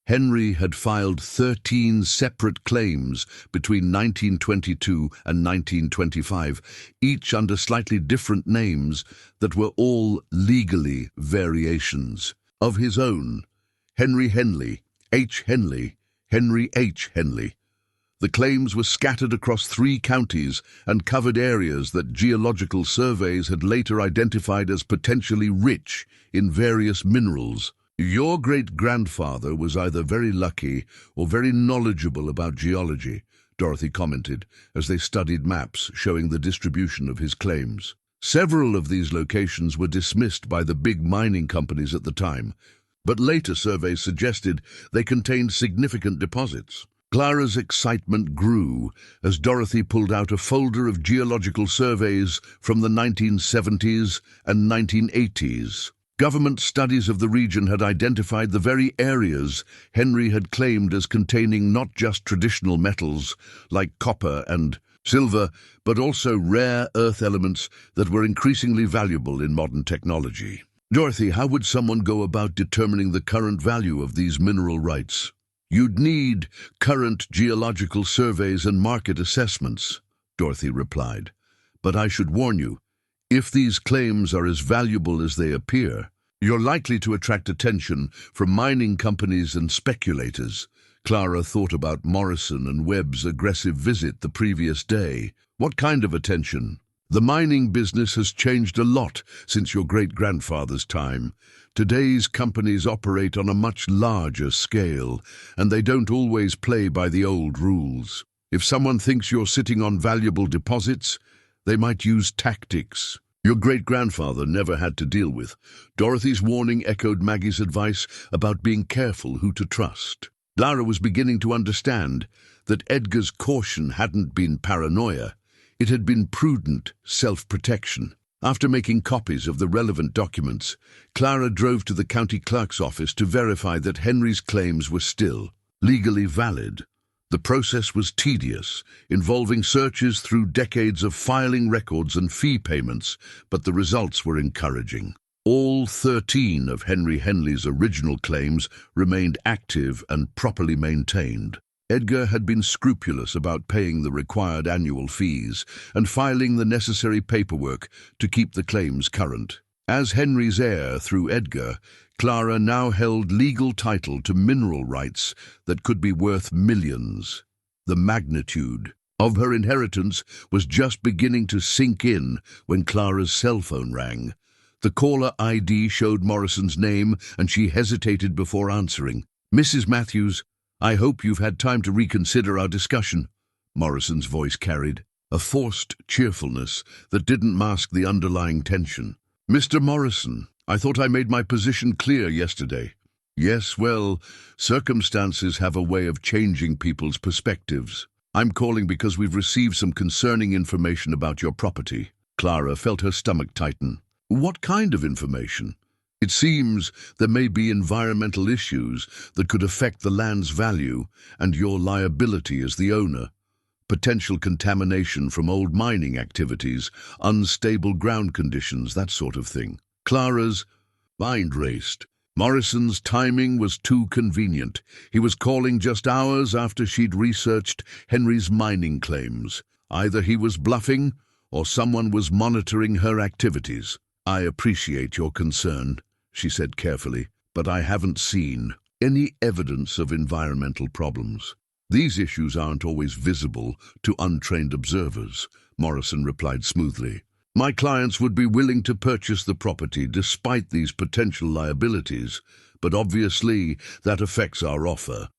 Henry had filed 13 separate claims between 1922 and 1925, each under slightly different names that were all legally variations of his own. Henry Henley, H. Henley, Henry H. Henley. The claims were scattered across 3 counties and covered areas that geological surveys had later identified as potentially rich in various minerals. Your great-grandfather was either very lucky or very knowledgeable about geology, Dorothy commented as they studied maps showing the distribution of his claims. Several of these locations were dismissed by the big mining companies at the time, but later surveys suggested they contained significant deposits. Clara's excitement grew as Dorothy pulled out a folder of geological surveys from the 1970s and 1980s. Government studies of the region had identified the very areas Henry had claimed as containing not just traditional metals like copper and silver, but also rare earth elements that were increasingly valuable in modern technology. Dorothy, how would someone go about determining the current value of these mineral rights? You'd need current geological surveys and market assessments, Dorothy replied. But I should warn you, if these claims are as valuable as they appear, you're likely to attract attention from mining companies and speculators. Clara thought about Morrison and Webb's aggressive visit the previous day. What kind of attention? The mining business has changed a lot since your great-grandfather's time. Today's companies operate on a much larger scale, and they don't always play by the old rules. If someone thinks you're sitting on valuable deposits, they might use tactics your great-grandfather never had to deal with. Dorothy's warning echoed Maggie's advice about being careful who to trust. Clara was beginning to understand that Edgar's caution hadn't been paranoia. It had been prudent self-protection. After making copies of the relevant documents, Clara drove to the county clerk's office to verify that Henry's claims were still legally valid. The process was tedious, involving searches through decades of filing records and fee payments, but the results were encouraging. All 13 of Henry Henley's original claims remained active and properly maintained. Edgar had been scrupulous about paying the required annual fees and filing the necessary paperwork to keep the claims current. As Henry's heir through Edgar, Clara now held legal title to mineral rights that could be worth millions. The magnitude of her inheritance was just beginning to sink in when Clara's cell phone rang. The caller ID showed Morrison's name, and she hesitated before answering. "Mrs. Matthews, I hope you've had time to reconsider our discussion," Morrison's voice carried, a forced cheerfulness that didn't mask the underlying tension. "Mr. Morrison, I thought I made my position clear yesterday." "Yes, well, circumstances have a way of changing people's perspectives. I'm calling because we've received some concerning information about your property." Clara felt her stomach tighten. "What kind of information?" "It seems there may be environmental issues that could affect the land's value and your liability as the owner. Potential contamination from old mining activities, unstable ground conditions, that sort of thing." Clara's mind raced. Morrison's timing was too convenient. He was calling just hours after she'd researched Henry's mining claims. Either he was bluffing or someone was monitoring her activities. "I appreciate your concern," she said carefully, "but I haven't seen any evidence of environmental problems." "These issues aren't always visible to untrained observers," Morrison replied smoothly. "My clients would be willing to purchase the property despite these potential liabilities, but obviously that affects our offer.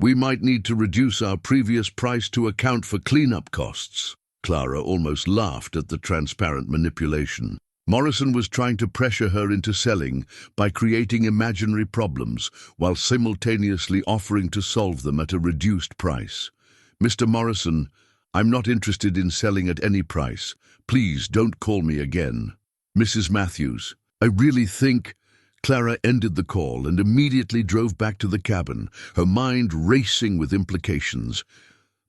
We might need to reduce our previous price to account for cleanup costs." Clara almost laughed at the transparent manipulation. Morrison was trying to pressure her into selling by creating imaginary problems while simultaneously offering to solve them at a reduced price. "Mr. Morrison, I'm not interested in selling at any price. Please don't call me again." "Mrs. Matthews, I really think—" Clara ended the call and immediately drove back to the cabin, her mind racing with implications.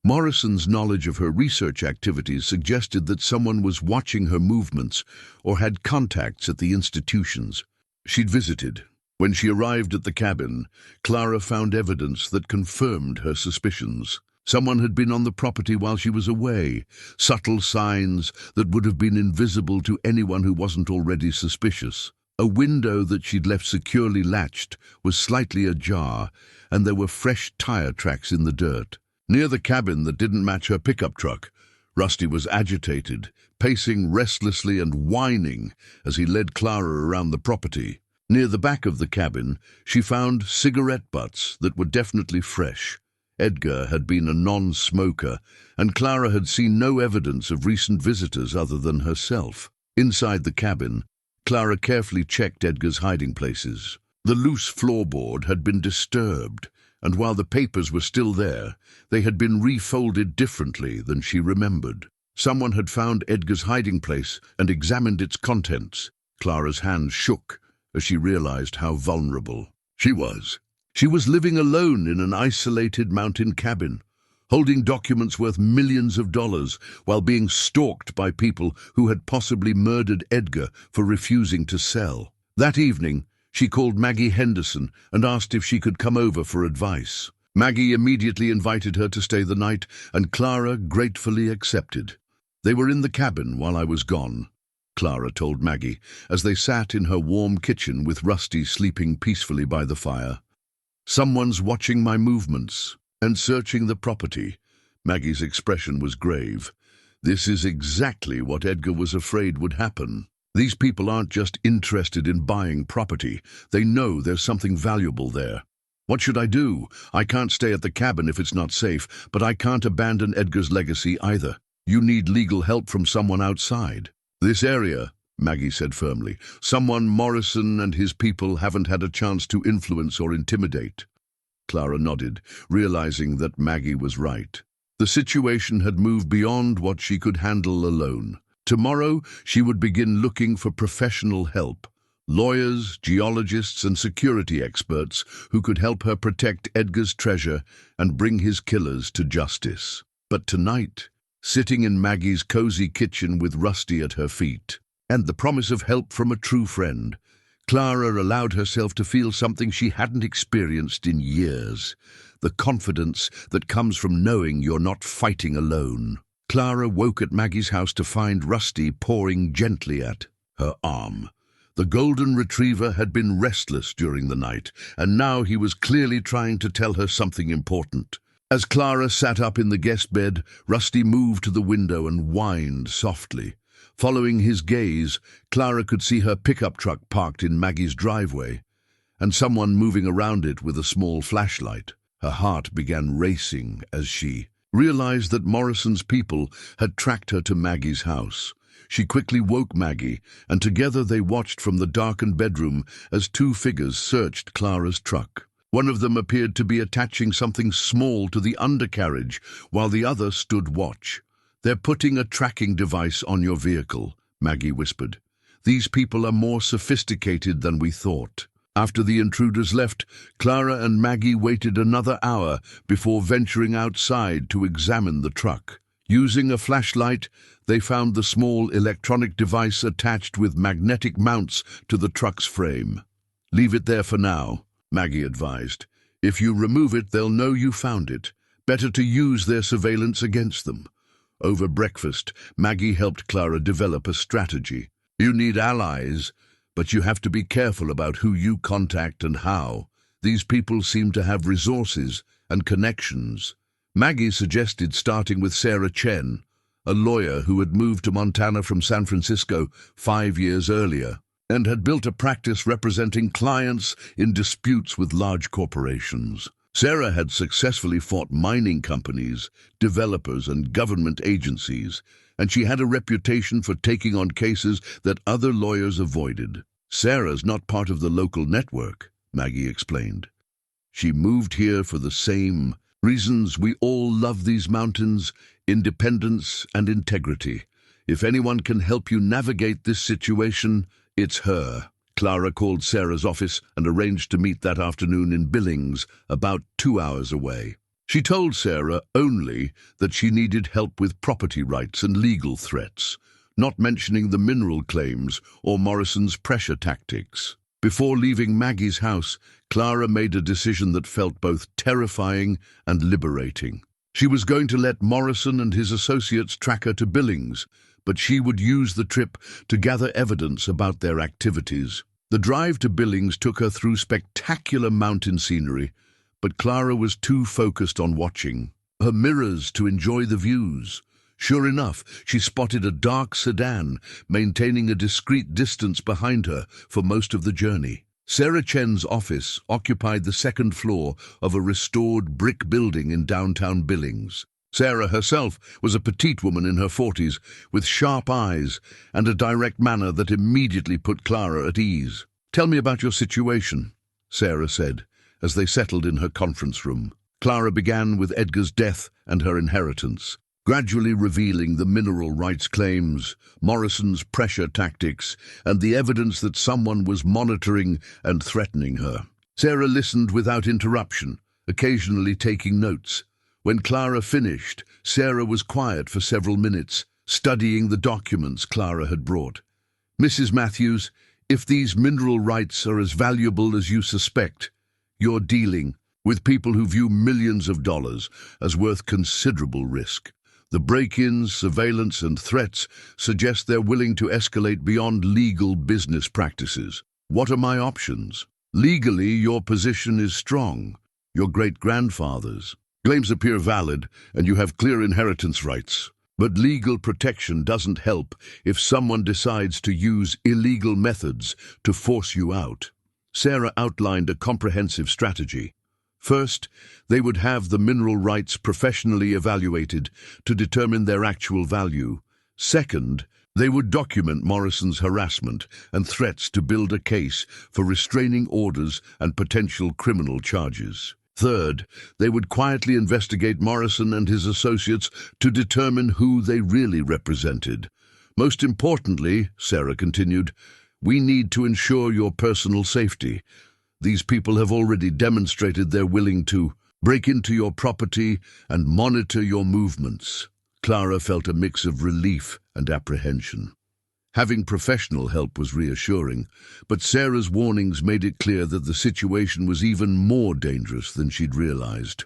Morrison's knowledge of her research activities suggested that someone was watching her movements or had contacts at the institutions she'd visited. When she arrived at the cabin, Clara found evidence that confirmed her suspicions. Someone had been on the property while she was away, subtle signs that would have been invisible to anyone who wasn't already suspicious. A window that she'd left securely latched was slightly ajar, and there were fresh tire tracks in the dirt. Near the cabin that didn't match her pickup truck, Rusty was agitated, pacing restlessly and whining as he led Clara around the property. Near the back of the cabin, she found cigarette butts that were definitely fresh. Edgar had been a non-smoker, and Clara had seen no evidence of recent visitors other than herself. Inside the cabin, Clara carefully checked Edgar's hiding places. The loose floorboard had been disturbed, and while the papers were still there, they had been refolded differently than she remembered. Someone had found Edgar's hiding place and examined its contents. Clara's hand shook as she realized how vulnerable she was. She was living alone in an isolated mountain cabin. holding documents worth millions of dollars while being stalked by people who had possibly murdered Edgar for refusing to sell. That evening, she called Maggie Henderson and asked if she could come over for advice. Maggie immediately invited her to stay the night, and Clara gratefully accepted. They were in the cabin while I was gone, Clara told Maggie, as they sat in her warm kitchen with Rusty sleeping peacefully by the fire. Someone's watching my movements and searching the property. Maggie's expression was grave. This is exactly what Edgar was afraid would happen. These people aren't just interested in buying property. They know there's something valuable there. What should I do? I can't stay at the cabin if it's not safe, but I can't abandon Edgar's legacy either. You need legal help from someone outside. This area, Maggie said firmly, someone Morrison and his people haven't had a chance to influence or intimidate. Clara nodded, realizing that Maggie was right. The situation had moved beyond what she could handle alone. Tomorrow, she would begin looking for professional help. Lawyers, geologists, and security experts who could help her protect Edgar's treasure and bring his killers to justice. But tonight, sitting in Maggie's cozy kitchen with Rusty at her feet, and the promise of help from a true friend, Clara allowed herself to feel something she hadn't experienced in years, the confidence that comes from knowing you're not fighting alone. Clara woke at Maggie's house to find Rusty pawing gently at her arm. The golden retriever had been restless during the night, and now he was clearly trying to tell her something important. As Clara sat up in the guest bed, Rusty moved to the window and whined softly. Following his gaze, Clara could see her pickup truck parked in Maggie's driveway, and someone moving around it with a small flashlight. Her heart began racing as she realized that Morrison's people had tracked her to Maggie's house. She quickly woke Maggie, and together they watched from the darkened bedroom as two figures searched Clara's truck. One of them appeared to be attaching something small to the undercarriage, while the other stood watch. "They're putting a tracking device on your vehicle," Maggie whispered. "These people are more sophisticated than we thought." After the intruders left, Clara and Maggie waited another hour before venturing outside to examine the truck. Using a flashlight, they found the small electronic device attached with magnetic mounts to the truck's frame. "Leave it there for now," Maggie advised. "If you remove it, they'll know you found it. Better to use their surveillance against them." Over breakfast, Maggie helped Clara develop a strategy. "You need allies, but you have to be careful about who you contact and how. These people seem to have resources and connections." Maggie suggested starting with Sarah Chen, a lawyer who had moved to Montana from San Francisco 5 years earlier, and had built a practice representing clients in disputes with large corporations. Sarah had successfully fought mining companies, developers, and government agencies, and she had a reputation for taking on cases that other lawyers avoided. "Sarah's not part of the local network," Maggie explained. "She moved here for the same reasons we all love these mountains: independence and integrity. If anyone can help you navigate this situation, it's her." Clara called Sarah's office and arranged to meet that afternoon in Billings, about 2 hours away. She told Sarah only that she needed help with property rights and legal threats, not mentioning the mineral claims or Morrison's pressure tactics. Before leaving Maggie's house, Clara made a decision that felt both terrifying and liberating. She was going to let Morrison and his associates track her to Billings, but she would use the trip to gather evidence about their activities. The drive to Billings took her through spectacular mountain scenery, but Clara was too focused on watching her mirrors to enjoy the views. Sure enough, she spotted a dark sedan, maintaining a discreet distance behind her for most of the journey. Sarah Chen's office occupied the second floor of a restored brick building in downtown Billings. Sarah herself was a petite woman in her 40s, with sharp eyes and a direct manner that immediately put Clara at ease. "Tell me about your situation," Sarah said, as they settled in her conference room. Clara began with Edgar's death and her inheritance, gradually revealing the mineral rights claims, Morrison's pressure tactics, and the evidence that someone was monitoring and threatening her. Sarah listened without interruption, occasionally taking notes. When Clara finished, Sarah was quiet for several minutes, studying the documents Clara had brought. "Mrs. Matthews, if these mineral rights are as valuable as you suspect, you're dealing with people who view millions of dollars as worth considerable risk. The break-ins, surveillance, and threats suggest they're willing to escalate beyond legal business practices. What are my options? Legally, your position is strong. Your great-grandfather's claims appear valid, and you have clear inheritance rights. But legal protection doesn't help if someone decides to use illegal methods to force you out." Sarah outlined a comprehensive strategy. First, they would have the mineral rights professionally evaluated to determine their actual value. Second, they would document Morrison's harassment and threats to build a case for restraining orders and potential criminal charges. Third, they would quietly investigate Morrison and his associates to determine who they really represented. "Most importantly," Sarah continued, "we need to ensure your personal safety. These people have already demonstrated they're willing to break into your property and monitor your movements." Clara felt a mix of relief and apprehension. Having professional help was reassuring, but Sarah's warnings made it clear that the situation was even more dangerous than she'd realized.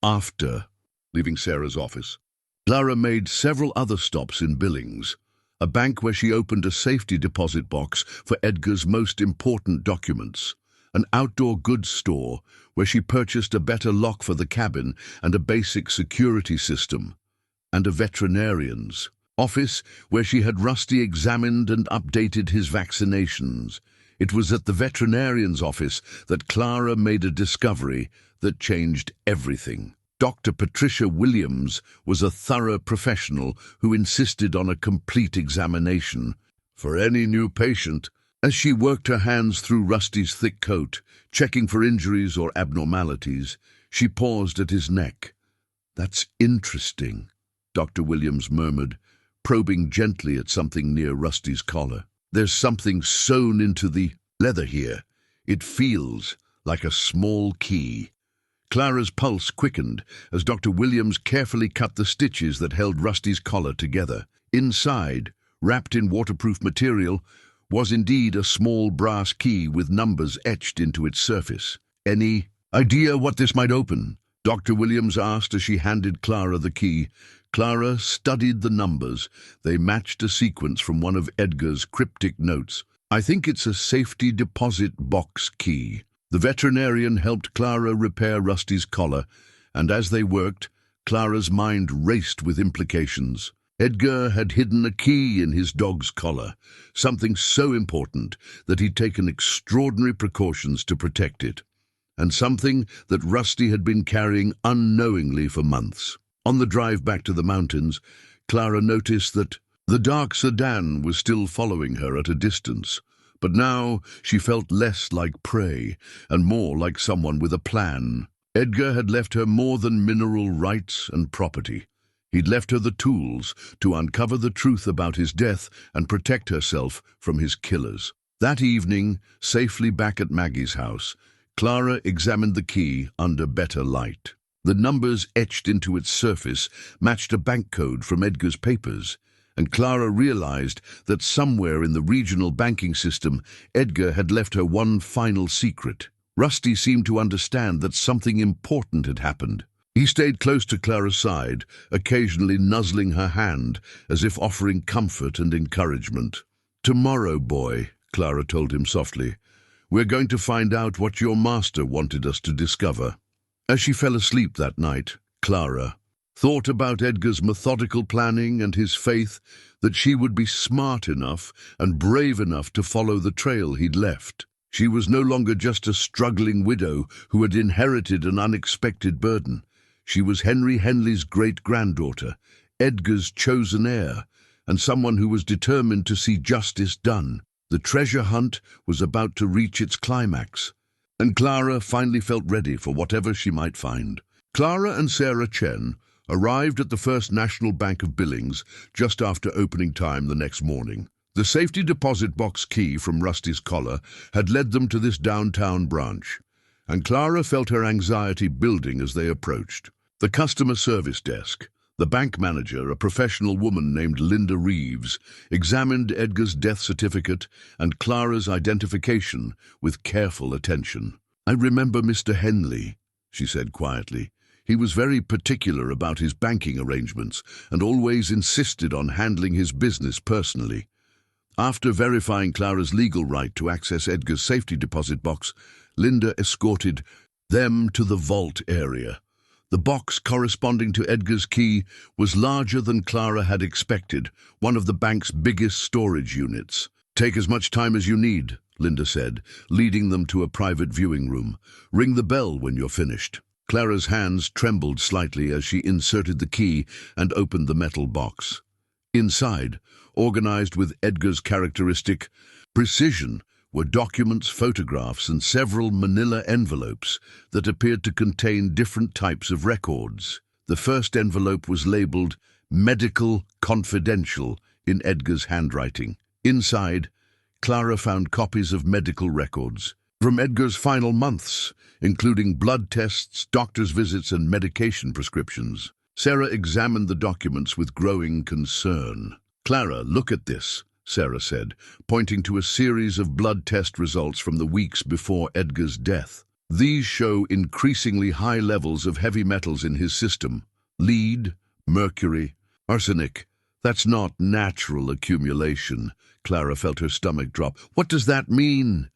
After leaving Sarah's office, Clara made several other stops in Billings, a bank where she opened a safety deposit box for Edgar's most important documents, an outdoor goods store where she purchased a better lock for the cabin and a basic security system, and a veterinarian's office where she had Rusty examined and updated his vaccinations. It was at the veterinarian's office that Clara made a discovery that changed everything. Dr. Patricia Williams was a thorough professional who insisted on a complete examination for any new patient. As she worked her hands through Rusty's thick coat, checking for injuries or abnormalities, she paused at his neck. "That's interesting," Dr. Williams murmured, probing gently at something near Rusty's collar. "There's something sewn into the leather here. It feels like a small key." Clara's pulse quickened as Dr. Williams carefully cut the stitches that held Rusty's collar together. Inside, wrapped in waterproof material, was indeed a small brass key with numbers etched into its surface. "Any idea what this might open?" Dr. Williams asked as she handed Clara the key. Clara studied the numbers. They matched a sequence from one of Edgar's cryptic notes. "I think it's a safety deposit box key." The veterinarian helped Clara repair Rusty's collar, and as they worked, Clara's mind raced with implications. Edgar had hidden a key in his dog's collar, something so important that he'd taken extraordinary precautions to protect it, and something that Rusty had been carrying unknowingly for months. On the drive back to the mountains, Clara noticed that the dark sedan was still following her at a distance, but now she felt less like prey and more like someone with a plan. Edgar had left her more than mineral rights and property. He'd left her the tools to uncover the truth about his death and protect herself from his killers. That evening, safely back at Maggie's house, Clara examined the key under better light. The numbers etched into its surface matched a bank code from Edgar's papers, and Clara realized that somewhere in the regional banking system, Edgar had left her one final secret. Rusty seemed to understand that something important had happened. He stayed close to Clara's side, occasionally nuzzling her hand, as if offering comfort and encouragement. "Tomorrow, boy," Clara told him softly, "we're going to find out what your master wanted us to discover." As she fell asleep that night, Clara thought about Edgar's methodical planning and his faith that she would be smart enough and brave enough to follow the trail he'd left. She was no longer just a struggling widow who had inherited an unexpected burden. She was Henry Henley's great-granddaughter, Edgar's chosen heir, and someone who was determined to see justice done. The treasure hunt was about to reach its climax, and Clara finally felt ready for whatever she might find. Clara and Sarah Chen arrived at the First National Bank of Billings just after opening time the next morning. The safety deposit box key from Rusty's collar had led them to this downtown branch, and Clara felt her anxiety building as they approached. The customer service desk. The bank manager, a professional woman named Linda Reeves, examined Edgar's death certificate and Clara's identification with careful attention. "I remember Mr. Henley," she said quietly. "He was very particular about his banking arrangements and always insisted on handling his business personally." After verifying Clara's legal right to access Edgar's safety deposit box, Linda escorted them to the vault area. The box corresponding to Edgar's key was larger than Clara had expected, one of the bank's biggest storage units. "Take as much time as you need," Linda said, leading them to a private viewing room. "Ring the bell when you're finished." Clara's hands trembled slightly as she inserted the key and opened the metal box. Inside, organized with Edgar's characteristic precision, were documents, photographs, and several manila envelopes that appeared to contain different types of records. The first envelope was labeled "Medical Confidential" in Edgar's handwriting. Inside, Clara found copies of medical records from Edgar's final months, including blood tests, doctor's visits, and medication prescriptions. Sarah examined the documents with growing concern. "Clara, look at this," Sarah said, pointing to a series of blood test results from the weeks before Edgar's death. "These show increasingly high levels of heavy metals in his system. Lead, mercury, arsenic. That's not natural accumulation." Clara felt her stomach drop. "What does that mean?"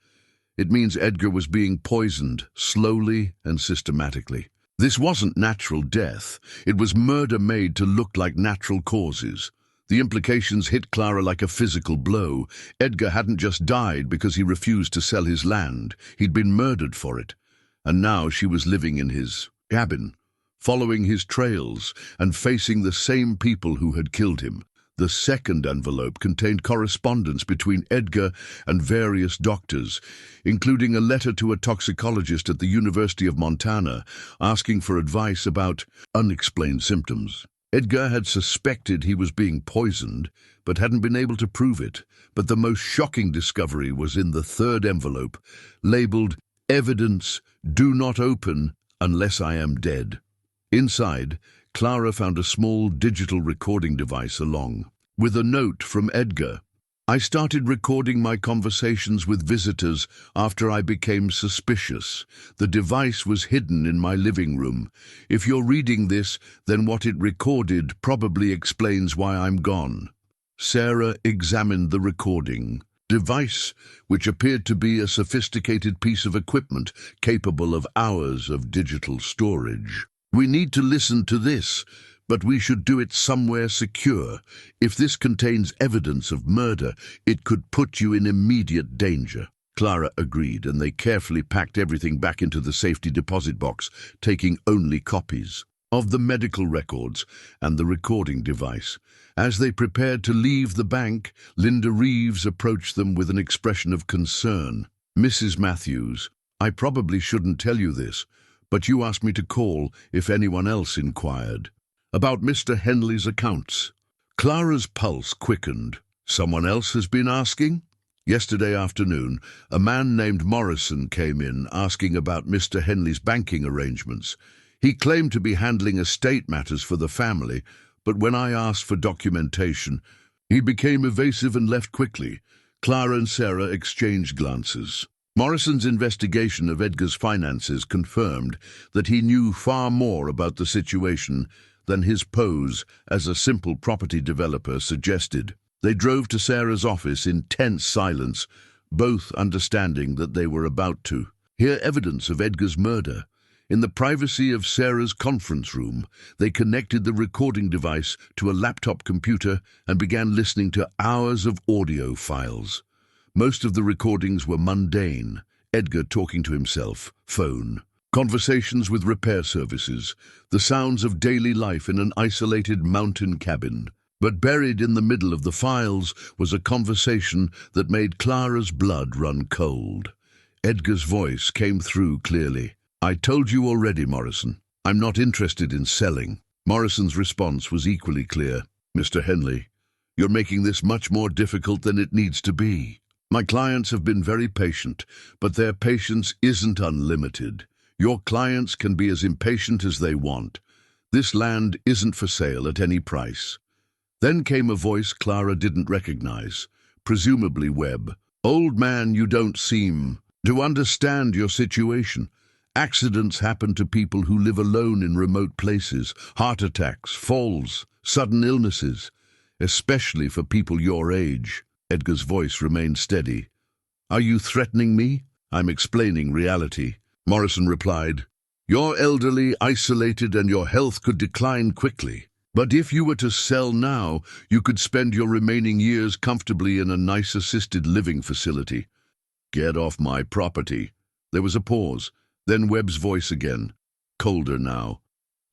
"It means Edgar was being poisoned, slowly and systematically. This wasn't natural death. It was murder made to look like natural causes." The implications hit Clara like a physical blow. Edgar hadn't just died because he refused to sell his land. He'd been murdered for it. And now she was living in his cabin, following his trails and facing the same people who had killed him. The second envelope contained correspondence between Edgar and various doctors, including a letter to a toxicologist at the University of Montana asking for advice about unexplained symptoms. Edgar had suspected he was being poisoned, but hadn't been able to prove it. But the most shocking discovery was in the third envelope, labeled "Evidence, do not open unless I am dead." Inside, Clara found a small digital recording device along with a note from Edgar. "I started recording my conversations with visitors after I became suspicious. The device was hidden in my living room. If you're reading this, then what it recorded probably explains why I'm gone." Sarah examined the recording device, which appeared to be a sophisticated piece of equipment capable of hours of digital storage. "We need to listen to this, but we should do it somewhere secure. If this contains evidence of murder, it could put you in immediate danger." Clara agreed, and they carefully packed everything back into the safety deposit box, taking only copies of the medical records and the recording device. As they prepared to leave the bank, Linda Reeves approached them with an expression of concern. "Mrs. Matthews, I probably shouldn't tell you this, but you asked me to call if anyone else inquired about Mr. Henley's accounts." Clara's pulse quickened. "Someone else has been asking?" "Yesterday afternoon, a man named Morrison came in asking about Mr. Henley's banking arrangements. He claimed to be handling estate matters for the family, but when I asked for documentation, he became evasive and left quickly." Clara and Sarah exchanged glances. Morrison's investigation of Edgar's finances confirmed that he knew far more about the situation than his pose as a simple property developer suggested. They drove to Sarah's office in tense silence, both understanding that they were about to hear evidence of Edgar's murder. In the privacy of Sarah's conference room, they connected the recording device to a laptop computer and began listening to hours of audio files. Most of the recordings were mundane: Edgar talking to himself, phone, conversations with repair services, the sounds of daily life in an isolated mountain cabin. But buried in the middle of the files was a conversation that made Clara's blood run cold. Edgar's voice came through clearly. "I told you already, Morrison. I'm not interested in selling." Morrison's response was equally clear. "Mr. Henley, you're making this much more difficult than it needs to be. My clients have been very patient, but their patience isn't unlimited. Your clients can be as impatient as they want. This land isn't for sale at any price. Then came a voice Clara didn't recognize, presumably Webb. Old man, you don't seem to understand your situation. Accidents happen to people who live alone in remote places. Heart attacks, falls, sudden illnesses. Especially for people your age. Edgar's voice remained steady. Are you threatening me? I'm explaining reality. Morrison replied, You're elderly, isolated, and your health could decline quickly. But if you were to sell now, you could spend your remaining years comfortably in a nice assisted living facility. Get off my property. There was a pause, then Webb's voice again, colder now.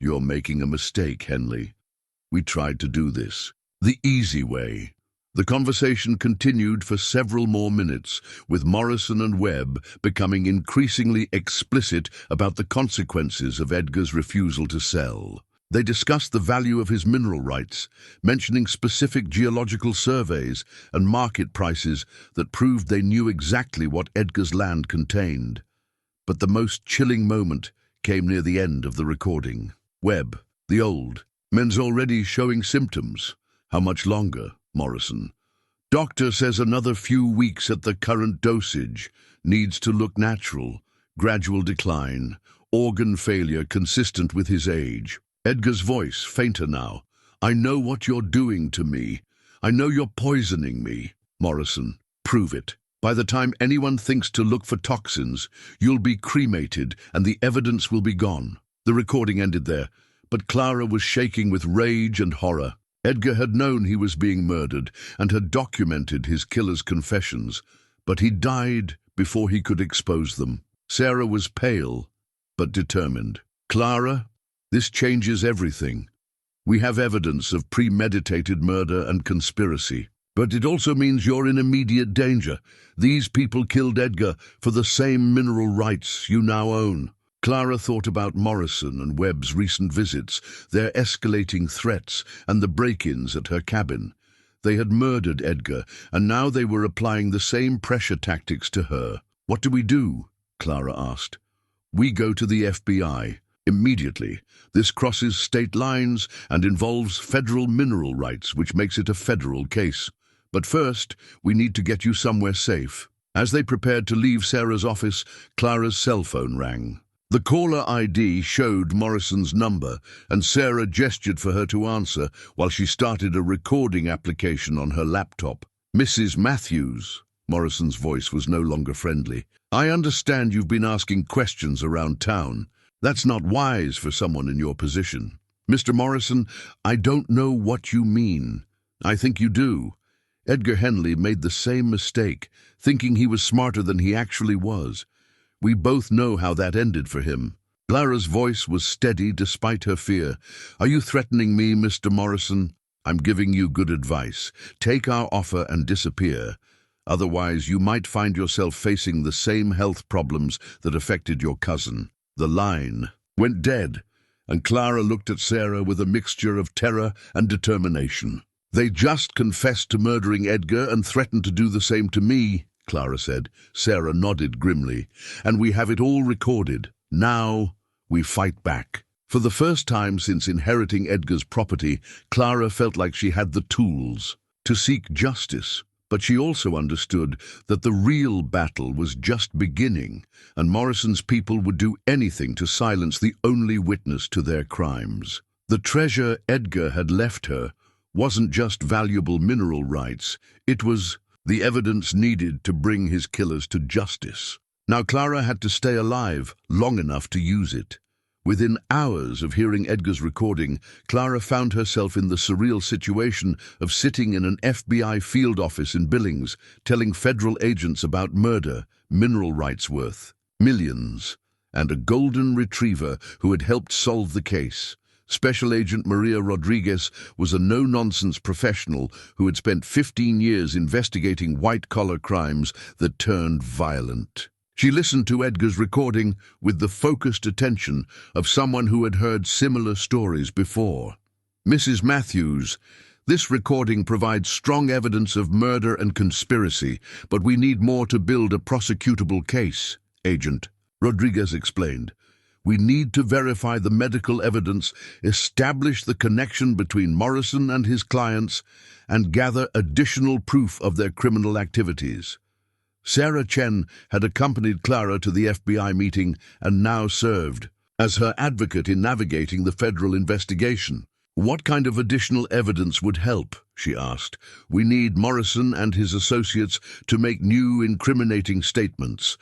You're making a mistake, Henley. We tried to do this the easy way. The conversation continued for several more minutes, with Morrison and Webb becoming increasingly explicit about the consequences of Edgar's refusal to sell. They discussed the value of his mineral rights, mentioning specific geological surveys and market prices that proved they knew exactly what Edgar's land contained. But the most chilling moment came near the end of the recording. Webb, the old, man's already showing symptoms. How much longer, Morrison? Doctor says another few weeks at the current dosage. Needs to look natural. Gradual decline. Organ failure consistent with his age. Edgar's voice, fainter now. I know what you're doing to me. I know you're poisoning me. Morrison, prove it. By the time anyone thinks to look for toxins, you'll be cremated and the evidence will be gone. The recording ended there, but Clara was shaking with rage and horror. Edgar had known he was being murdered and had documented his killer's confessions, but he died before he could expose them. Sarah was pale, but determined. Clara, this changes everything. We have evidence of premeditated murder and conspiracy. But it also means you're in immediate danger. These people killed Edgar for the same mineral rights you now own. Clara thought about Morrison and Webb's recent visits, their escalating threats, and the break-ins at her cabin. They had murdered Edgar, and now they were applying the same pressure tactics to her. What do we do? Clara asked. We go to the FBI. Immediately. This crosses state lines and involves federal mineral rights, which makes it a federal case. But first, we need to get you somewhere safe. As they prepared to leave Sarah's office, Clara's cell phone rang. The caller ID showed Morrison's number, and Sarah gestured for her to answer while she started a recording application on her laptop. Mrs. Matthews. Morrison's voice was no longer friendly. I understand you've been asking questions around town. That's not wise for someone in your position. Mr. Morrison, I don't know what you mean. I think you do. Edgar Henley made the same mistake, thinking he was smarter than he actually was. We both know how that ended for him. Clara's voice was steady despite her fear. Are you threatening me, Mr. Morrison? I'm giving you good advice. Take our offer and disappear. Otherwise, you might find yourself facing the same health problems that affected your cousin. The line went dead, and Clara looked at Sarah with a mixture of terror and determination. They just confessed to murdering Edgar and threatened to do the same to me, Clara said. Sarah nodded grimly. And we have it all recorded. Now we fight back. For the first time since inheriting Edgar's property, Clara felt like she had the tools to seek justice. But she also understood that the real battle was just beginning, and Morrison's people would do anything to silence the only witness to their crimes. The treasure Edgar had left her wasn't just valuable mineral rights, it was the evidence needed to bring his killers to justice. Now Clara had to stay alive long enough to use it. Within hours of hearing Edgar's recording, Clara found herself in the surreal situation of sitting in an FBI field office in Billings, telling federal agents about murder, mineral rights worth millions, and a golden retriever who had helped solve the case. Special Agent Maria Rodriguez was a no-nonsense professional who had spent 15 years investigating white-collar crimes that turned violent. She listened to Edgar's recording with the focused attention of someone who had heard similar stories before. Mrs. Matthews, this recording provides strong evidence of murder and conspiracy, but we need more to build a prosecutable case, Agent Rodriguez explained. We need to verify the medical evidence, establish the connection between Morrison and his clients, and gather additional proof of their criminal activities. Sarah Chen had accompanied Clara to the FBI meeting and now served as her advocate in navigating the federal investigation. "What kind of additional evidence would help?" she asked. "We need Morrison and his associates to make new incriminating statements,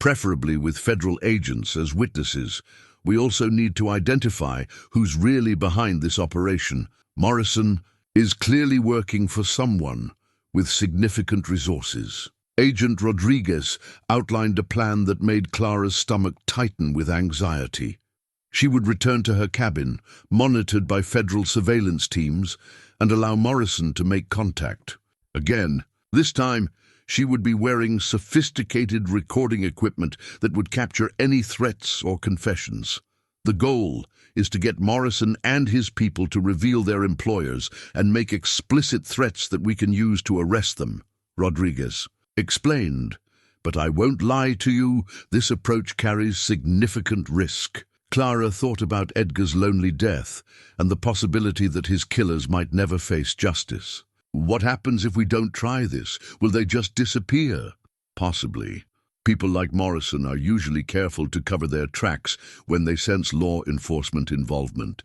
preferably with federal agents as witnesses. We also need to identify who's really behind this operation. Morrison is clearly working for someone with significant resources." Agent Rodriguez outlined a plan that made Clara's stomach tighten with anxiety. She would return to her cabin, monitored by federal surveillance teams, and allow Morrison to make contact. Again, this time, she would be wearing sophisticated recording equipment that would capture any threats or confessions. The goal is to get Morrison and his people to reveal their employers and make explicit threats that we can use to arrest them, Rodriguez explained. "But I won't lie to you, this approach carries significant risk." Clara thought about Edgar's lonely death and the possibility that his killers might never face justice. "What happens if we don't try this? Will they just disappear?" "Possibly. People like Morrison are usually careful to cover their tracks when they sense law enforcement involvement.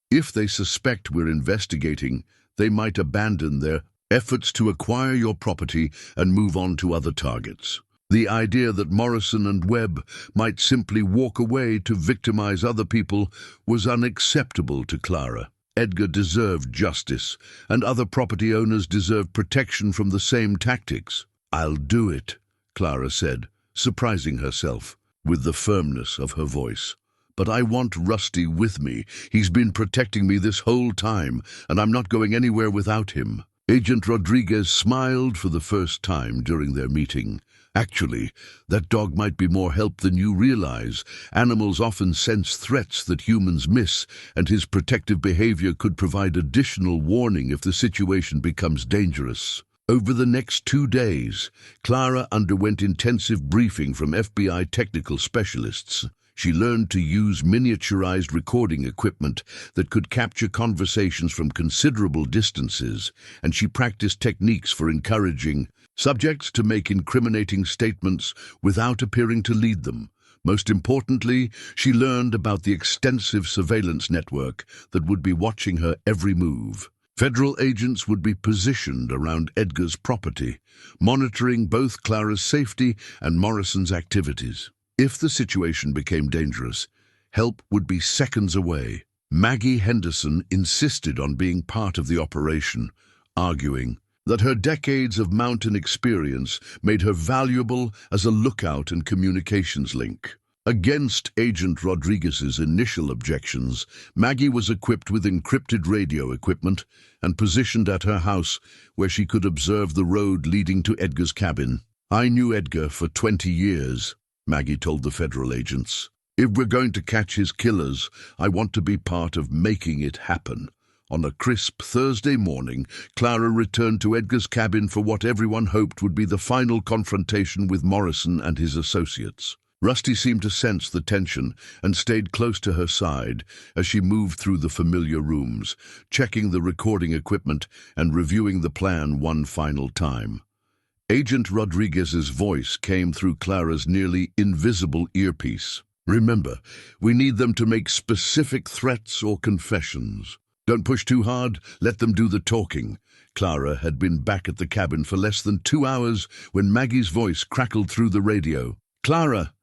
If they suspect we're investigating, they might abandon their efforts to acquire your property and move on to other targets." The idea that Morrison and Webb might simply walk away to victimize other people was unacceptable to Clara. Edgar deserved justice, and other property owners deserve protection from the same tactics. "I'll do it," Clara said, surprising herself with the firmness of her voice. "But I want Rusty with me. He's been protecting me this whole time, and I'm not going anywhere without him." Agent Rodriguez smiled for the first time during their meeting. "Actually, that dog might be more help than you realize. Animals often sense threats that humans miss, and his protective behavior could provide additional warning if the situation becomes dangerous." Over the next 2 days, Clara underwent intensive briefing from FBI technical specialists. She learned to use miniaturized recording equipment that could capture conversations from considerable distances, and she practiced techniques for encouraging subjects to make incriminating statements without appearing to lead them. Most importantly, she learned about the extensive surveillance network that would be watching her every move. Federal agents would be positioned around Edgar's property, monitoring both Clara's safety and Morrison's activities. If the situation became dangerous, help would be seconds away. Maggie Henderson insisted on being part of the operation, arguing that her decades of mountain experience made her valuable as a lookout and communications link. Against Agent Rodriguez's initial objections, Maggie was equipped with encrypted radio equipment and positioned at her house where she could observe the road leading to Edgar's cabin. "I knew Edgar for 20 years, Maggie told the federal agents. "If we're going to catch his killers, I want to be part of making it happen." On a crisp Thursday morning, Clara returned to Edgar's cabin for what everyone hoped would be the final confrontation with Morrison and his associates. Rusty seemed to sense the tension and stayed close to her side as she moved through the familiar rooms, checking the recording equipment and reviewing the plan one final time. Agent Rodriguez's voice came through Clara's nearly invisible earpiece. "Remember, we need them to make specific threats or confessions. Don't push too hard, let them do the talking." Clara had been back at the cabin for less than 2 hours when Maggie's voice crackled through the radio. "Clara,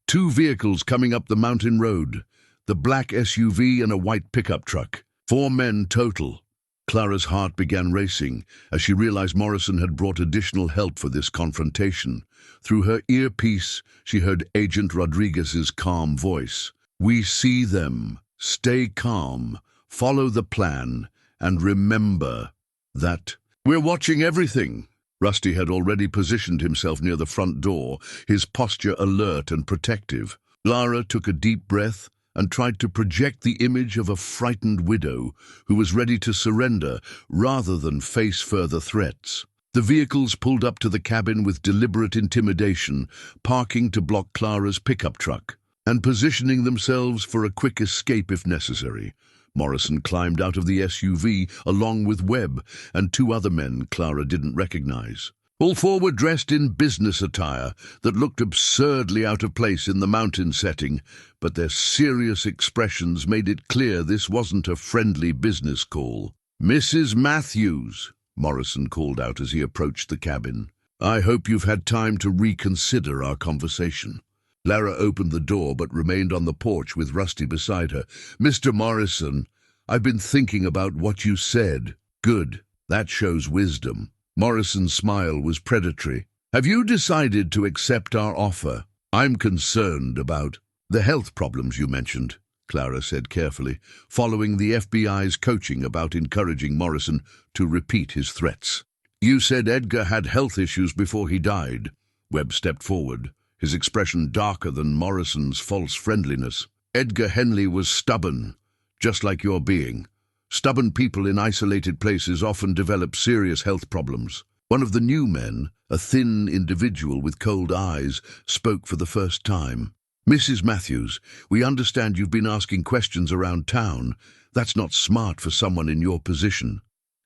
2 vehicles coming up the mountain road. The black SUV and a white pickup truck. 4 men total." Clara's heart began racing as she realized Morrison had brought additional help for this confrontation. Through her earpiece, she heard Agent Rodriguez's calm voice. "We see them. Stay calm. Follow the plan. And remember that we're watching everything." Rusty had already positioned himself near the front door, his posture alert and protective. Clara took a deep breath and tried to project the image of a frightened widow who was ready to surrender rather than face further threats. The vehicles pulled up to the cabin with deliberate intimidation, parking to block Clara's pickup truck. and positioning themselves for a quick escape if necessary. Morrison climbed out of the SUV along with Webb and two other men Clara didn't recognize. All four were dressed in business attire that looked absurdly out of place in the mountain setting, but their serious expressions made it clear this wasn't a friendly business call. "Mrs. Matthews," Morrison called out as he approached the cabin. "I hope you've had time to reconsider our conversation." Clara opened the door but remained on the porch with Rusty beside her. "Mr. Morrison, I've been thinking about what you said." "Good. That shows wisdom." Morrison's smile was predatory. "Have you decided to accept our offer?" "I'm concerned about the health problems you mentioned," Clara said carefully, following the FBI's coaching about encouraging Morrison to repeat his threats. "You said Edgar had health issues before he died." Webb stepped forward, his expression darker than Morrison's false friendliness. "Edgar Henley was stubborn, just like your being. Stubborn people in isolated places often develop serious health problems." One of the new men, a thin individual with cold eyes, spoke for the first time. "Mrs. Matthews, we understand you've been asking questions around town. That's not smart for someone in your position."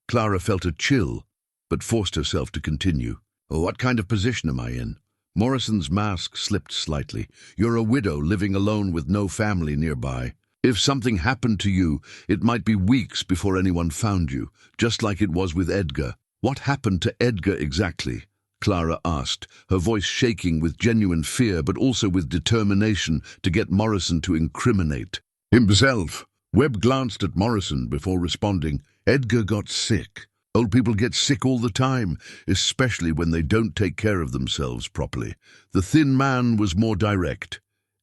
Clara felt a chill, but forced herself to continue. "What kind of position am I in?" Morrison's mask slipped slightly. "You're a widow living alone with no family nearby. If something happened to you, it might be weeks before anyone found you, just like it was with Edgar." "What happened to Edgar exactly?" Clara asked, her voice shaking with genuine fear but also with determination to get Morrison to incriminate himself. Webb glanced at Morrison before responding. "Edgar got sick. Old people get sick all the time, especially when they don't take care of themselves properly." The thin man was more direct.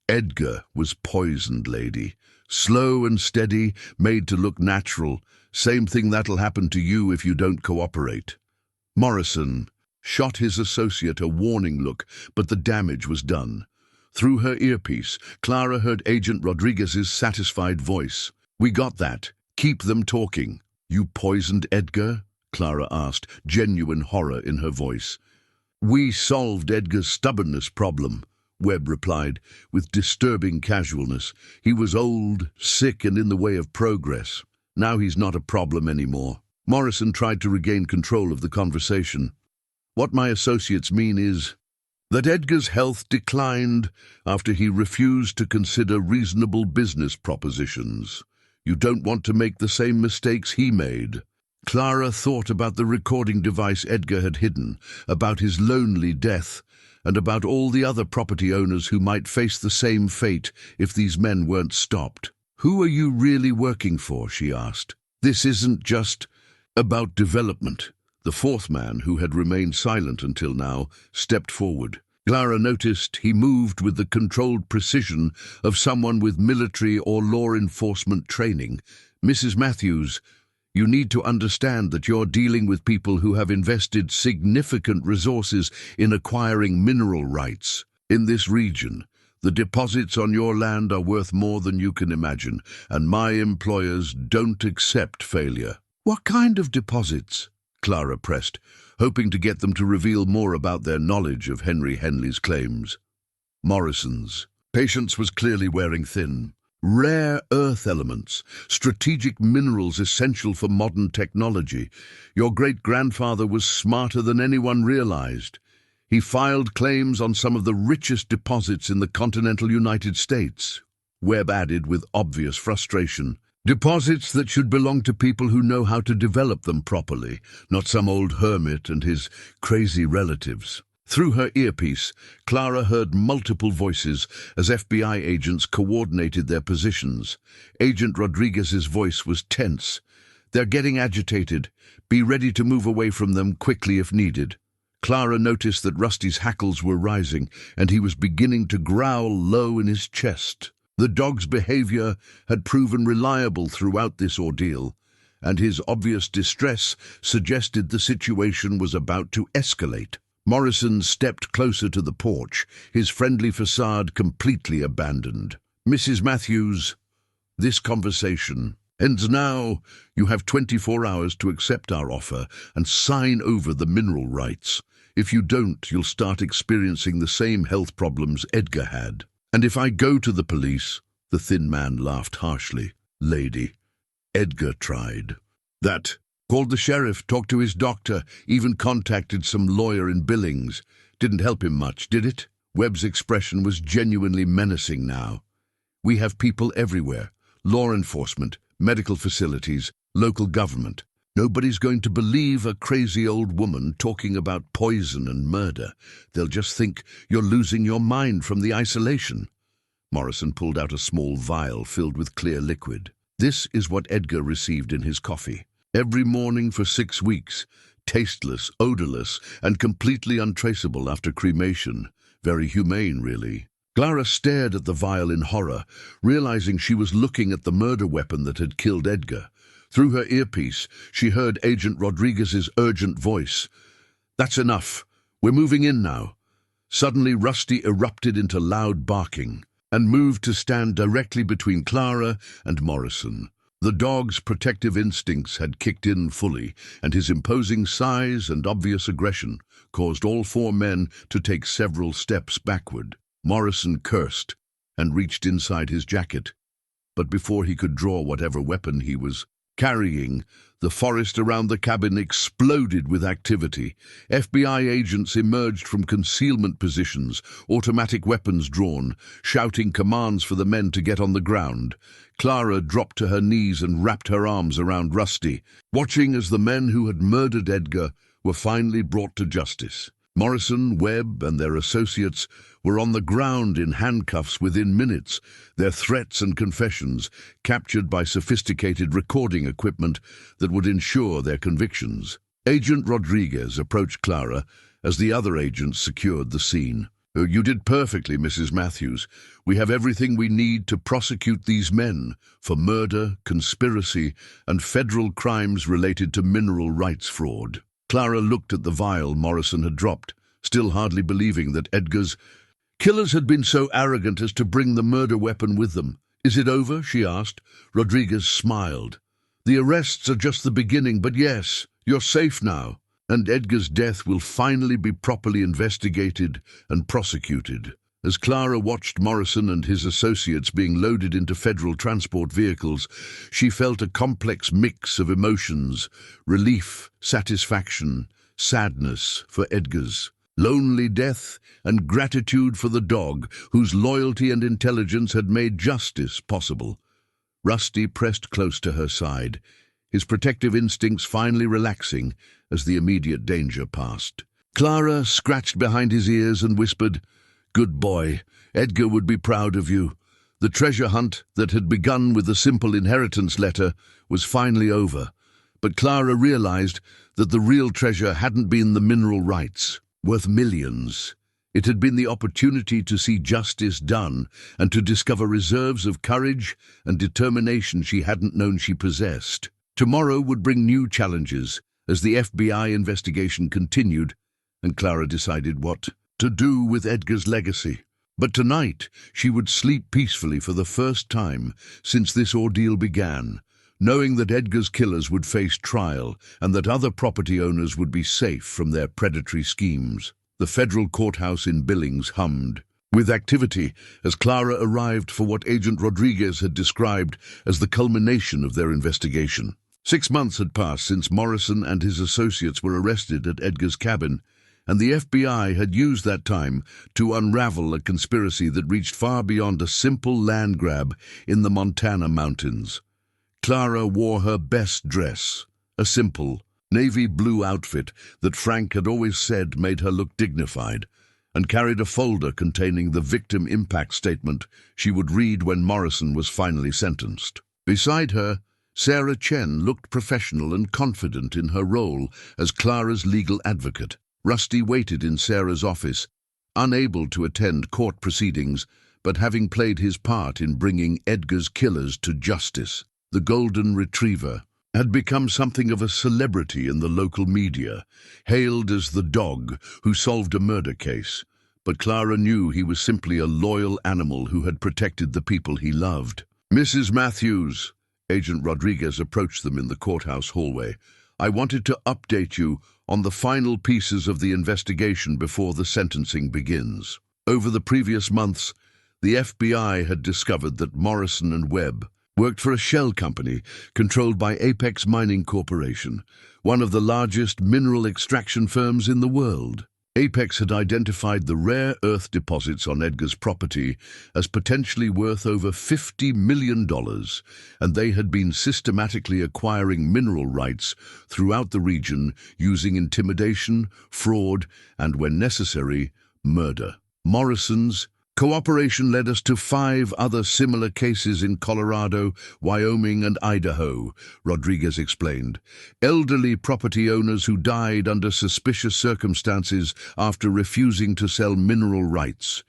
"Edgar was poisoned, lady. Slow and steady, made to look natural. Same thing that'll happen to you if you don't cooperate." Morrison shot his associate a warning look, but the damage was done. Through her earpiece, Clara heard Agent Rodriguez's satisfied voice. "We got that. Keep them talking." "You poisoned Edgar?" Clara asked, genuine horror in her voice. "We solved Edgar's stubbornness problem," Webb replied, with disturbing casualness. "He was old, sick, and in the way of progress. Now he's not a problem anymore." Morrison tried to regain control of the conversation. "What my associates mean is that Edgar's health declined after he refused to consider reasonable business propositions. You don't want to make the same mistakes he made." Clara thought about the recording device Edgar had hidden, about his lonely death, and about all the other property owners who might face the same fate if these men weren't stopped. "Who are you really working for?" she asked. "This isn't just about development." The fourth man, who had remained silent until now, stepped forward. Clara noticed he moved with the controlled precision of someone with military or law enforcement training. "Mrs. Matthews, you need to understand that you're dealing with people who have invested significant resources in acquiring mineral rights. In this region, the deposits on your land are worth more than you can imagine, and my employers don't accept failure." "What kind of deposits?" Clara pressed, hoping to get them to reveal more about their knowledge of Henry Henley's claims. Morrison's patience was clearly wearing thin. "Rare earth elements, strategic minerals essential for modern technology. Your great-grandfather was smarter than anyone realized. He filed claims on some of the richest deposits in the continental United States." Webb added with obvious frustration. "Deposits that should belong to people who know how to develop them properly, not some old hermit and his crazy relatives." Through her earpiece, Clara heard multiple voices as FBI agents coordinated their positions. Agent Rodriguez's voice was tense. "They're getting agitated. Be ready to move away from them quickly if needed." Clara noticed that Rusty's hackles were rising, and he was beginning to growl low in his chest. The dog's behavior had proven reliable throughout this ordeal, and his obvious distress suggested the situation was about to escalate. Morrison stepped closer to the porch, his friendly facade completely abandoned. "Mrs. Matthews, this conversation ends now. You have 24 hours to accept our offer and sign over the mineral rights. If you don't, you'll start experiencing the same health problems Edgar had." And if I go to the police, the thin man laughed harshly. Lady, Edgar tried. That. Called the sheriff, talked to his doctor, even contacted some lawyer in Billings. Didn't help him much, did it? Webb's expression was genuinely menacing now. We have people everywhere. Law enforcement, medical facilities, local government. Nobody's going to believe a crazy old woman talking about poison and murder. They'll just think you're losing your mind from the isolation. Morrison pulled out a small vial filled with clear liquid. This is what Edgar received in his coffee. Every morning for 6 weeks, tasteless, odorless, and completely untraceable after cremation. Very humane, really. Clara stared at the vial in horror, realizing she was looking at the murder weapon that had killed Edgar. Through her earpiece, she heard Agent Rodriguez's urgent voice. That's enough. We're moving in now. Suddenly, Rusty erupted into loud barking and moved to stand directly between Clara and Morrison. The dog's protective instincts had kicked in fully, and his imposing size and obvious aggression caused all 4 men to take several steps backward. Morrison cursed and reached inside his jacket. But before he could draw whatever weapon he was carrying, the forest around the cabin exploded with activity. FBI agents emerged from concealment positions, automatic weapons drawn, shouting commands for the men to get on the ground. Clara dropped to her knees and wrapped her arms around Rusty, watching as the men who had murdered Edgar were finally brought to justice. Morrison, Webb, and their associates were on the ground in handcuffs within minutes, their threats and confessions captured by sophisticated recording equipment that would ensure their convictions. Agent Rodriguez approached Clara as the other agents secured the scene. You did perfectly, Mrs. Matthews. We have everything we need to prosecute these men for murder, conspiracy, and federal crimes related to mineral rights fraud. Clara looked at the vial Morrison had dropped, still hardly believing that Edgar's killers had been so arrogant as to bring the murder weapon with them. Is it over? She asked. Rodriguez smiled. The arrests are just the beginning, but yes, you're safe now. And Edgar's death will finally be properly investigated and prosecuted. As Clara watched Morrison and his associates being loaded into federal transport vehicles, she felt a complex mix of emotions: relief, satisfaction, sadness for Edgar's lonely death, and gratitude for the dog whose loyalty and intelligence had made justice possible. Rusty pressed close to her side, his protective instincts finally relaxing as the immediate danger passed. Clara scratched behind his ears and whispered, "Good boy. Edgar would be proud of you." The treasure hunt that had begun with a simple inheritance letter was finally over, but Clara realized that the real treasure hadn't been the mineral rights, worth millions. It had been the opportunity to see justice done and to discover reserves of courage and determination she hadn't known she possessed. Tomorrow would bring new challenges as the FBI investigation continued, and Clara decided what to do with Edgar's legacy. But tonight she would sleep peacefully for the first time since this ordeal began, knowing that Edgar's killers would face trial and that other property owners would be safe from their predatory schemes. The federal courthouse in Billings hummed with activity as Clara arrived for what Agent Rodriguez had described as the culmination of their investigation. 6 months had passed since Morrison and his associates were arrested at Edgar's cabin, and the FBI had used that time to unravel a conspiracy that reached far beyond a simple land grab in the Montana mountains. Clara wore her best dress, a simple, navy blue outfit that Frank had always said made her look dignified, and carried a folder containing the victim impact statement she would read when Morrison was finally sentenced. Beside her, Sarah Chen looked professional and confident in her role as Clara's legal advocate. Rusty waited in Sarah's office, unable to attend court proceedings, but having played his part in bringing Edgar's killers to justice. The Golden Retriever had become something of a celebrity in the local media, hailed as the dog who solved a murder case. But Clara knew he was simply a loyal animal who had protected the people he loved. "Mrs. Matthews," Agent Rodriguez approached them in the courthouse hallway, "I wanted to update you on the final pieces of the investigation before the sentencing begins. Over the previous months, The FBI had discovered that Morrison and Webb worked for a shell company controlled by Apex Mining Corporation, one of the largest mineral extraction firms in the world. Apex had identified the rare earth deposits on Edgar's property as potentially worth over $50 million, and they had been systematically acquiring mineral rights throughout the region using intimidation, fraud, and, when necessary, murder. Morrison's cooperation led us to 5 other similar cases in Colorado, Wyoming, and Idaho, Rodriguez explained. Elderly property owners who died under suspicious circumstances after refusing to sell mineral rights.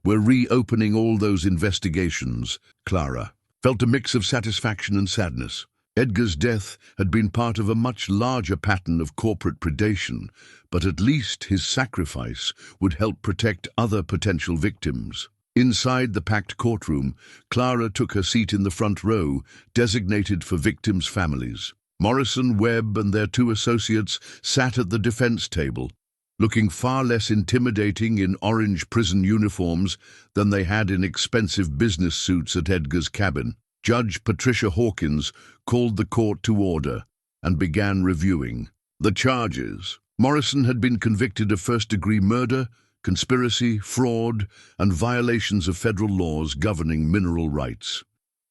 We're reopening all those investigations. Clara felt a mix of satisfaction and sadness. Edgar's death had been part of a much larger pattern of corporate predation, but at least his sacrifice would help protect other potential victims. Inside the packed courtroom, Clara took her seat in the front row, designated for victims' families. Morrison, Webb, and their 2 associates sat at the defense table, looking far less intimidating in orange prison uniforms than they had in expensive business suits at Edgar's cabin. Judge Patricia Hawkins called the court to order and began reviewing the charges. Morrison had been convicted of first-degree murder, conspiracy, fraud, and violations of federal laws governing mineral rights.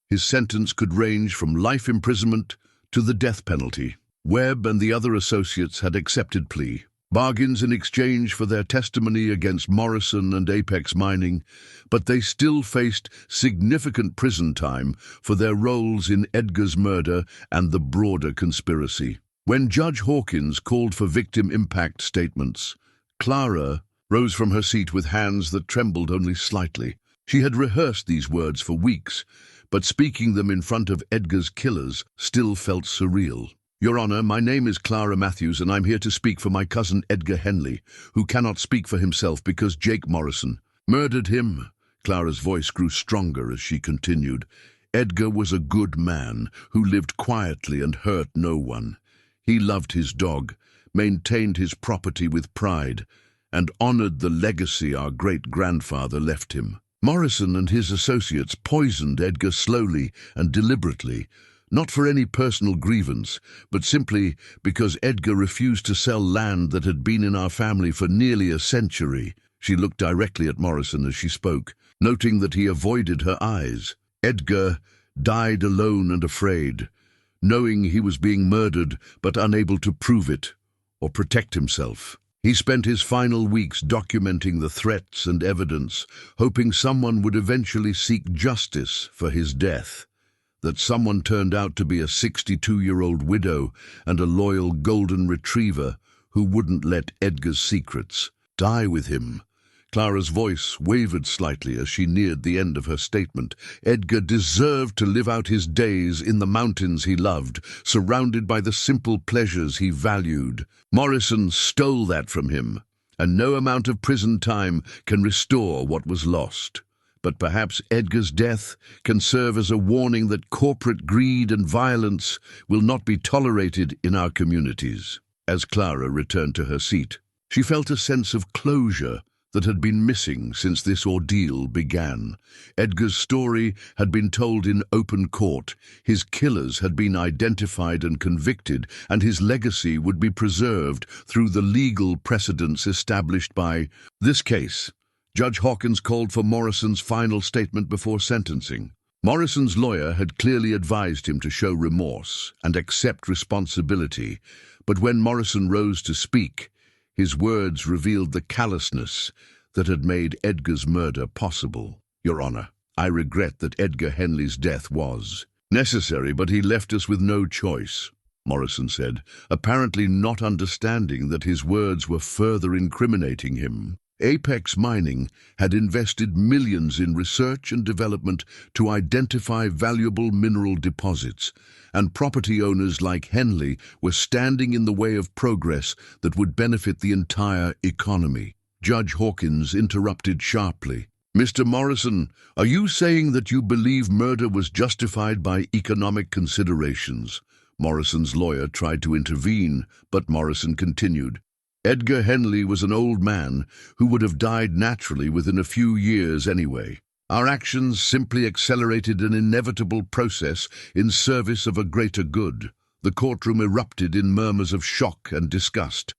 His sentence could range from life imprisonment to the death penalty. Webb and the other associates had accepted plea bargains in exchange for their testimony against Morrison and Apex Mining, but they still faced significant prison time for their roles in Edgar's murder and the broader conspiracy. When Judge Hawkins called for victim impact statements, Clara rose from her seat with hands that trembled only slightly. She had rehearsed these words for weeks, but speaking them in front of Edgar's killers still felt surreal. Your Honor, my name is Clara Matthews, and I'm here to speak for my cousin Edgar Henley, who cannot speak for himself because Jake Morrison murdered him. Clara's voice grew stronger as she continued. Edgar was a good man who lived quietly and hurt no one. He loved his dog, maintained his property with pride, and honored the legacy our great-grandfather left him. Morrison and his associates poisoned Edgar slowly and deliberately, not for any personal grievance, but simply because Edgar refused to sell land that had been in our family for nearly a century. She looked directly at Morrison as she spoke, noting that he avoided her eyes. Edgar died alone and afraid, knowing he was being murdered but unable to prove it or protect himself. He spent his final weeks documenting the threats and evidence, hoping someone would eventually seek justice for his death. That someone turned out to be a 62-year-old widow and a loyal golden retriever who wouldn't let Edgar's secrets die with him. Clara's voice wavered slightly as she neared the end of her statement. Edgar deserved to live out his days in the mountains he loved, surrounded by the simple pleasures he valued. Morrison stole that from him, and no amount of prison time can restore what was lost. But perhaps Edgar's death can serve as a warning that corporate greed and violence will not be tolerated in our communities. As Clara returned to her seat, she felt a sense of closure that had been missing since this ordeal began. Edgar's story had been told in open court, his killers had been identified and convicted, and his legacy would be preserved through the legal precedents established by this case. Judge Hawkins called for Morrison's final statement before sentencing. Morrison's lawyer had clearly advised him to show remorse and accept responsibility, but when Morrison rose to speak, his words revealed the callousness that had made Edgar's murder possible. Your Honor, I regret that Edgar Henley's death was necessary, but he left us with no choice, Morrison said, apparently not understanding that his words were further incriminating him. Apex Mining had invested millions in research and development to identify valuable mineral deposits, and property owners like Henley were standing in the way of progress that would benefit the entire economy. Judge Hawkins interrupted sharply. Mr. Morrison, are you saying that you believe murder was justified by economic considerations? Morrison's lawyer tried to intervene, but Morrison continued. Edgar Henley was an old man who would have died naturally within a few years anyway. Our actions simply accelerated an inevitable process in service of a greater good. The courtroom erupted in murmurs of shock and disgust.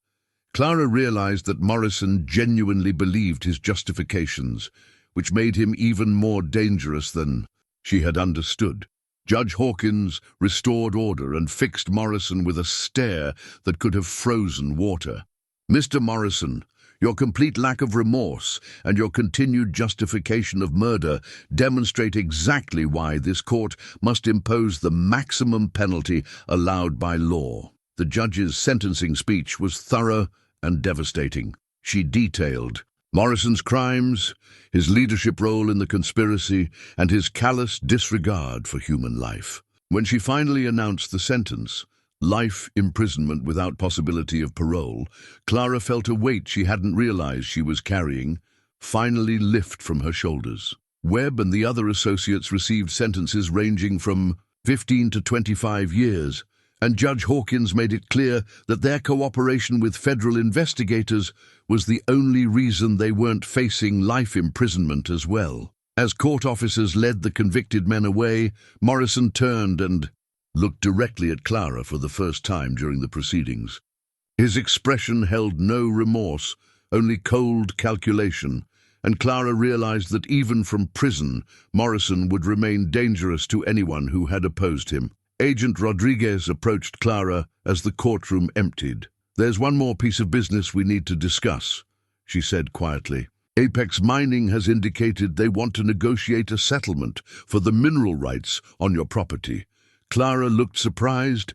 Clara realized that Morrison genuinely believed his justifications, which made him even more dangerous than she had understood. Judge Hawkins restored order and fixed Morrison with a stare that could have frozen water. "Mr. Morrison, your complete lack of remorse and your continued justification of murder demonstrate exactly why this court must impose the maximum penalty allowed by law." The judge's sentencing speech was thorough and devastating. She detailed Morrison's crimes, his leadership role in the conspiracy, and his callous disregard for human life. When she finally announced the sentence, life imprisonment without possibility of parole, Clara felt a weight she hadn't realized she was carrying finally lift from her shoulders. Webb and the other associates received sentences ranging from 15 to 25 years, and Judge Hawkins made it clear that their cooperation with federal investigators was the only reason they weren't facing life imprisonment as well. As court officers led the convicted men away, Morrison turned and looked directly at Clara for the first time during the proceedings. His expression held no remorse, only cold calculation, and Clara realized that even from prison, Morrison would remain dangerous to anyone who had opposed him. Agent Rodriguez approached Clara as the courtroom emptied. "There's one more piece of business we need to discuss," she said quietly. "Apex Mining has indicated they want to negotiate a settlement for the mineral rights on your property." Clara looked surprised.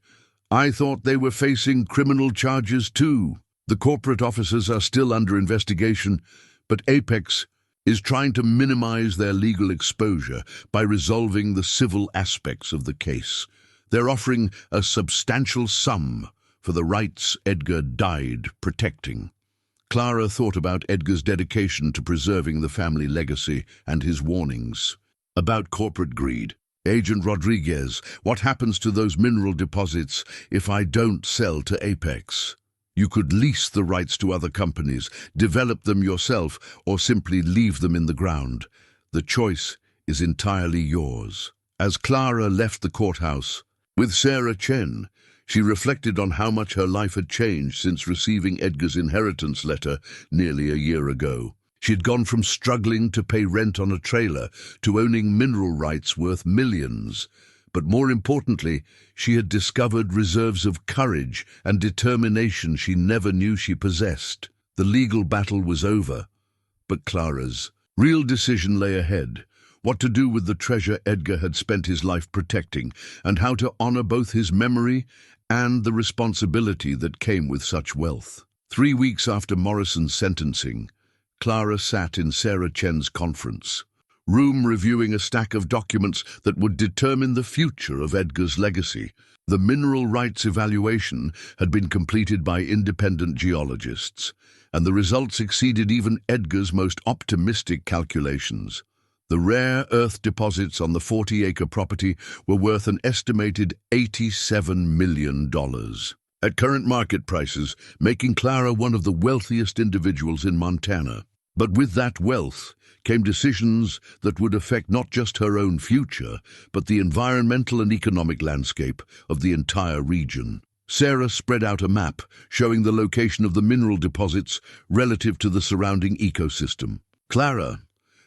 "I thought they were facing criminal charges too." "The corporate officers are still under investigation, but Apex is trying to minimize their legal exposure by resolving the civil aspects of the case. They're offering a substantial sum for the rights Edgar died protecting." Clara thought about Edgar's dedication to preserving the family legacy and his warnings about corporate greed. "Agent Rodriguez, what happens to those mineral deposits if I don't sell to Apex?" "You could lease the rights to other companies, develop them yourself, or simply leave them in the ground. The choice is entirely yours." As Clara left the courthouse with Sarah Chen, she reflected on how much her life had changed since receiving Edgar's inheritance letter nearly a year ago. She had gone from struggling to pay rent on a trailer to owning mineral rights worth millions. But more importantly, she had discovered reserves of courage and determination she never knew she possessed. The legal battle was over, but Clara's real decision lay ahead. What to do with the treasure Edgar had spent his life protecting, and how to honor both his memory and the responsibility that came with such wealth. 3 weeks after Morrison's sentencing, Clara sat in Sarah Chen's conference room reviewing a stack of documents that would determine the future of Edgar's legacy. The mineral rights evaluation had been completed by independent geologists, and the results exceeded even Edgar's most optimistic calculations. The rare earth deposits on the 40-acre property were worth an estimated $87 million. At current market prices, making Clara one of the wealthiest individuals in Montana. But with that wealth came decisions that would affect not just her own future, but the environmental and economic landscape of the entire region. Sarah spread out a map showing the location of the mineral deposits relative to the surrounding ecosystem. "Clara,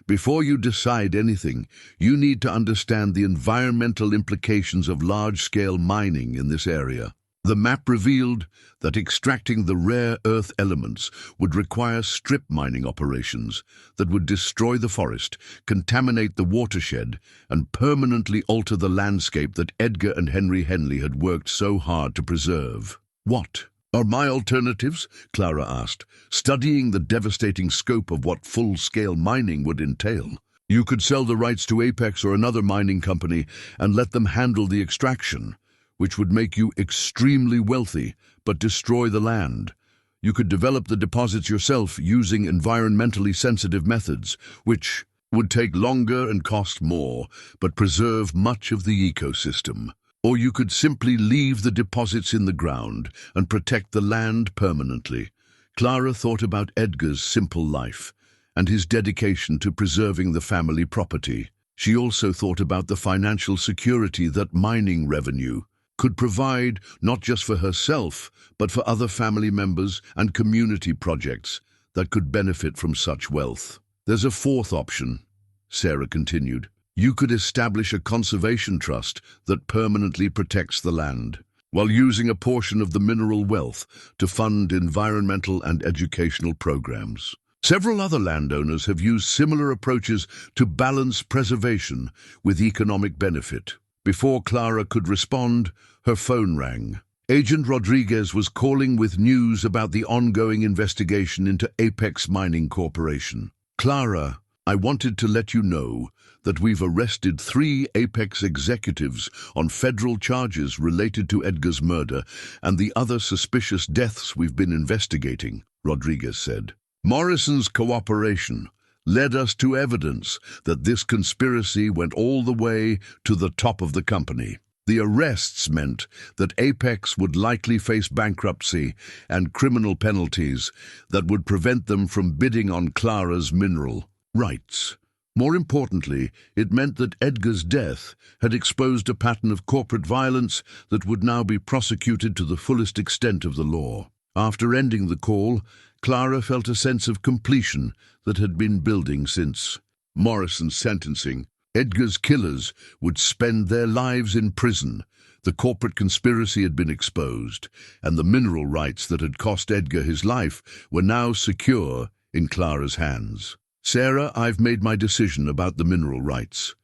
before you decide anything, you need to understand the environmental implications of large-scale mining in this area." The map revealed that extracting the rare earth elements would require strip mining operations that would destroy the forest, contaminate the watershed, and permanently alter the landscape that Edgar and Henry Henley had worked so hard to preserve. "What are my alternatives?" Clara asked, studying the devastating scope of what full-scale mining would entail. "You could sell the rights to Apex or another mining company and let them handle the extraction, which would make you extremely wealthy, but destroy the land. You could develop the deposits yourself using environmentally sensitive methods, which would take longer and cost more, but preserve much of the ecosystem. Or you could simply leave the deposits in the ground and protect the land permanently." Clara thought about Edgar's simple life and his dedication to preserving the family property. She also thought about the financial security that mining revenue could provide, not just for herself, but for other family members and community projects that could benefit from such wealth. There's a fourth option, Sarah continued. You could establish a conservation trust that permanently protects the land, while using a portion of the mineral wealth to fund environmental and educational programs. Several other landowners have used similar approaches to balance preservation with economic benefit. Before Clara could respond, her phone rang. Agent Rodriguez was calling with news about the ongoing investigation into Apex Mining Corporation. Clara, I wanted to let you know that we've arrested 3 Apex executives on federal charges related to Edgar's murder and the other suspicious deaths we've been investigating, Rodriguez said. Morrison's cooperation led us to evidence that this conspiracy went all the way to the top of the company. The arrests meant that Apex would likely face bankruptcy and criminal penalties that would prevent them from bidding on Clara's mineral rights. More importantly, it meant that Edgar's death had exposed a pattern of corporate violence that would now be prosecuted to the fullest extent of the law. After ending the call, Clara felt a sense of completion that had been building since Morrison's sentencing. Edgar's killers would spend their lives in prison. The corporate conspiracy had been exposed, and the mineral rights that had cost Edgar his life were now secure in Clara's hands. Sarah, I've made my decision about the mineral rights,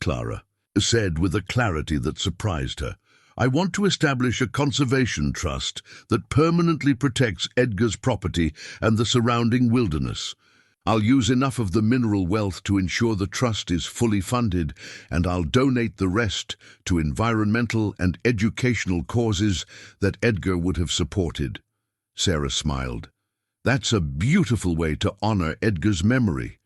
Clara said with a clarity that surprised her. I want to establish a conservation trust that permanently protects Edgar's property and the surrounding wilderness. I'll use enough of the mineral wealth to ensure the trust is fully funded, and I'll donate the rest to environmental and educational causes that Edgar would have supported. Sarah smiled. That's a beautiful way to honor Edgar's memory.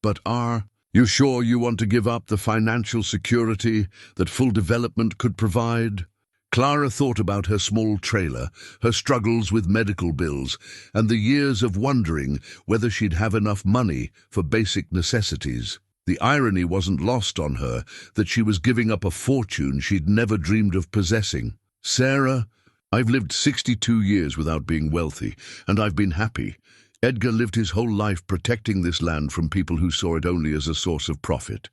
But are you sure you want to give up the financial security that full development could provide? Clara thought about her small trailer, her struggles with medical bills, and the years of wondering whether she'd have enough money for basic necessities. The irony wasn't lost on her that she was giving up a fortune she'd never dreamed of possessing. Sarah, I've lived 62 years without being wealthy, and I've been happy. Edgar lived his whole life protecting this land from people who saw it only as a source of profit.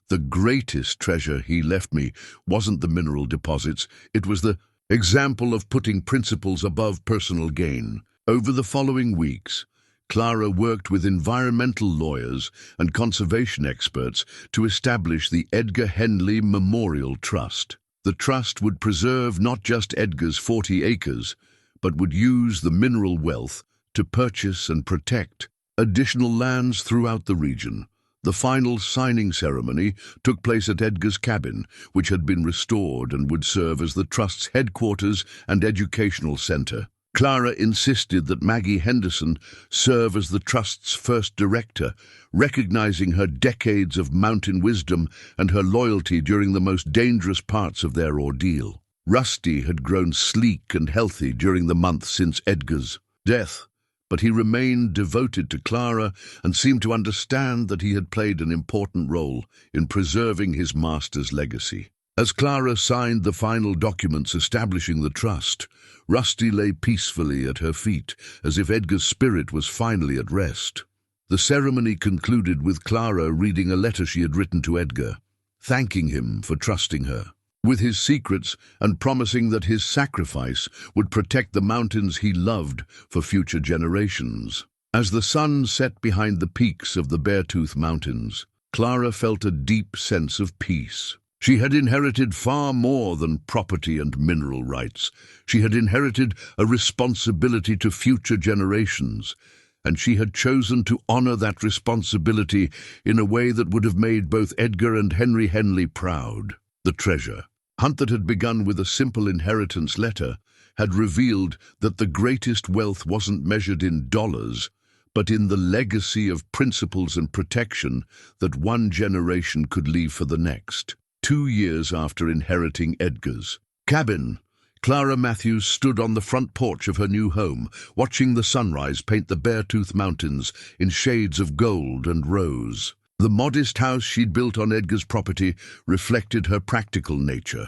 The greatest treasure he left me wasn't the mineral deposits, it was the example of putting principles above personal gain. Over the following weeks, Clara worked with environmental lawyers and conservation experts to establish the Edgar Henley Memorial Trust. The trust would preserve not just Edgar's 40 acres, but would use the mineral wealth to purchase and protect additional lands throughout the region. The final signing ceremony took place at Edgar's cabin, which had been restored and would serve as the Trust's headquarters and educational center. Clara insisted that Maggie Henderson serve as the Trust's first director, recognizing her decades of mountain wisdom and her loyalty during the most dangerous parts of their ordeal. Rusty had grown sleek and healthy during the months since Edgar's death, but he remained devoted to Clara and seemed to understand that he had played an important role in preserving his master's legacy. As Clara signed the final documents establishing the trust, Rusty lay peacefully at her feet, as if Edgar's spirit was finally at rest. The ceremony concluded with Clara reading a letter she had written to Edgar, thanking him for trusting her with his secrets and promising that his sacrifice would protect the mountains he loved for future generations. As the sun set behind the peaks of the Beartooth Mountains, Clara felt a deep sense of peace. She had inherited far more than property and mineral rights. She had inherited a responsibility to future generations, and she had chosen to honor that responsibility in a way that would have made both Edgar and Henry Henley proud. The treasure hunt that had begun with a simple inheritance letter had revealed that the greatest wealth wasn't measured in dollars, but in the legacy of principles and protection that one generation could leave for the next. 2 years after inheriting Edgar's cabin, Clara Matthews stood on the front porch of her new home, watching the sunrise paint the Beartooth Mountains in shades of gold and rose. The modest house she'd built on Edgar's property reflected her practical nature.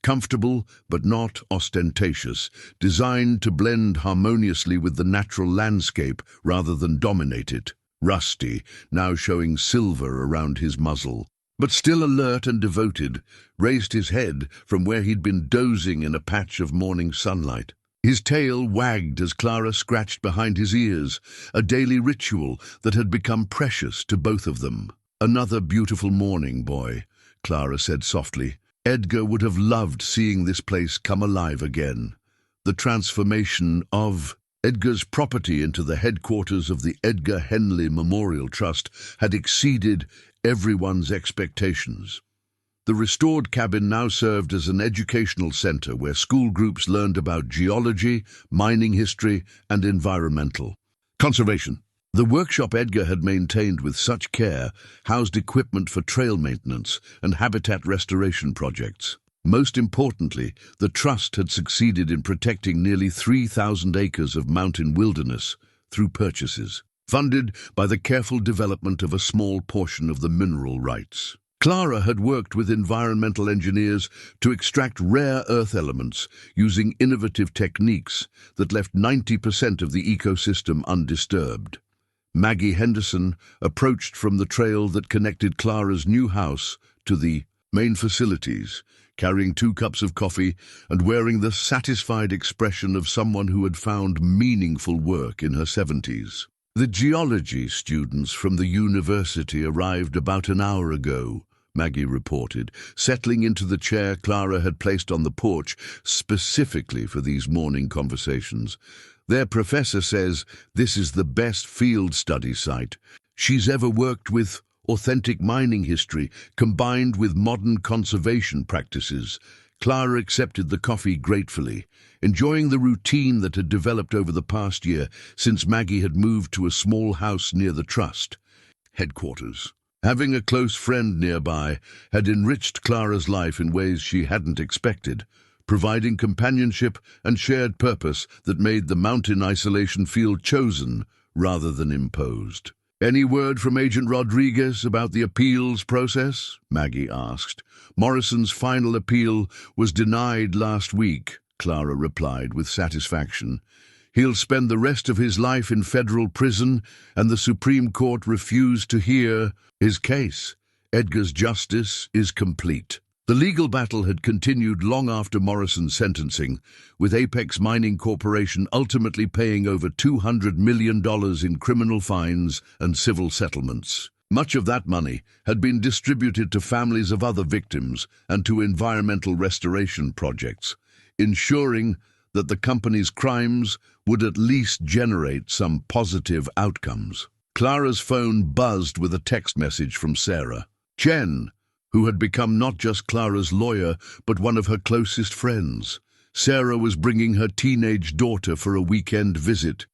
Comfortable but not ostentatious, designed to blend harmoniously with the natural landscape rather than dominate it. Rusty, now showing silver around his muzzle, but still alert and devoted, raised his head from where he'd been dozing in a patch of morning sunlight. His tail wagged as Clara scratched behind his ears, a daily ritual that had become precious to both of them. "Another beautiful morning, boy," Clara said softly. Edgar would have loved seeing this place come alive again. The transformation of Edgar's property into the headquarters of the Edgar Henley Memorial Trust had exceeded everyone's expectations. The restored cabin now served as an educational center where school groups learned about geology, mining history, and environmental conservation. The workshop Edgar had maintained with such care housed equipment for trail maintenance and habitat restoration projects. Most importantly, the trust had succeeded in protecting nearly 3,000 acres of mountain wilderness through purchases, funded by the careful development of a small portion of the mineral rights. Clara had worked with environmental engineers to extract rare earth elements using innovative techniques that left 90% of the ecosystem undisturbed. Maggie Henderson approached from the trail that connected Clara's new house to the main facilities, carrying 2 cups of coffee and wearing the satisfied expression of someone who had found meaningful work in her 70s. "The geology students from the university arrived about an hour ago," Maggie reported, settling into the chair Clara had placed on the porch specifically for these morning conversations. "Their professor says this is the best field study site she's ever worked with. Authentic mining history combined with modern conservation practices." Clara accepted the coffee gratefully, enjoying the routine that had developed over the past year since Maggie had moved to a small house near the trust headquarters. Having a close friend nearby had enriched Clara's life in ways she hadn't expected, providing companionship and shared purpose that made the mountain isolation feel chosen rather than imposed. "Any word from Agent Rodriguez about the appeals process?" Maggie asked. "Morrison's final appeal was denied last week," Clara replied with satisfaction. "He'll spend the rest of his life in federal prison, and the Supreme Court refused to hear his case. Edgar's justice is complete." The legal battle had continued long after Morrison's sentencing, with Apex Mining Corporation ultimately paying over $200 million in criminal fines and civil settlements. Much of that money had been distributed to families of other victims and to environmental restoration projects, ensuring that the company's crimes would at least generate some positive outcomes. Clara's phone buzzed with a text message from Sarah. Jen, who had become not just Clara's lawyer, but one of her closest friends. Sarah was bringing her teenage daughter for a weekend visit,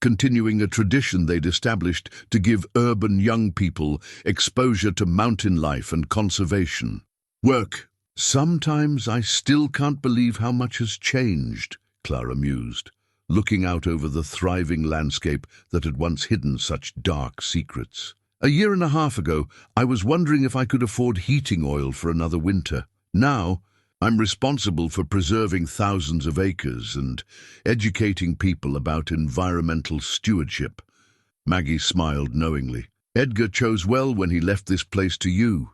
continuing a tradition they'd established to give urban young people exposure to mountain life and conservation. "Work. Sometimes I still can't believe how much has changed," Clara mused, looking out over the thriving landscape that had once hidden such dark secrets. "A year and a half ago, I was wondering if I could afford heating oil for another winter. Now, I'm responsible for preserving thousands of acres and educating people about environmental stewardship." Maggie smiled knowingly. "Edgar chose well when he left this place to you.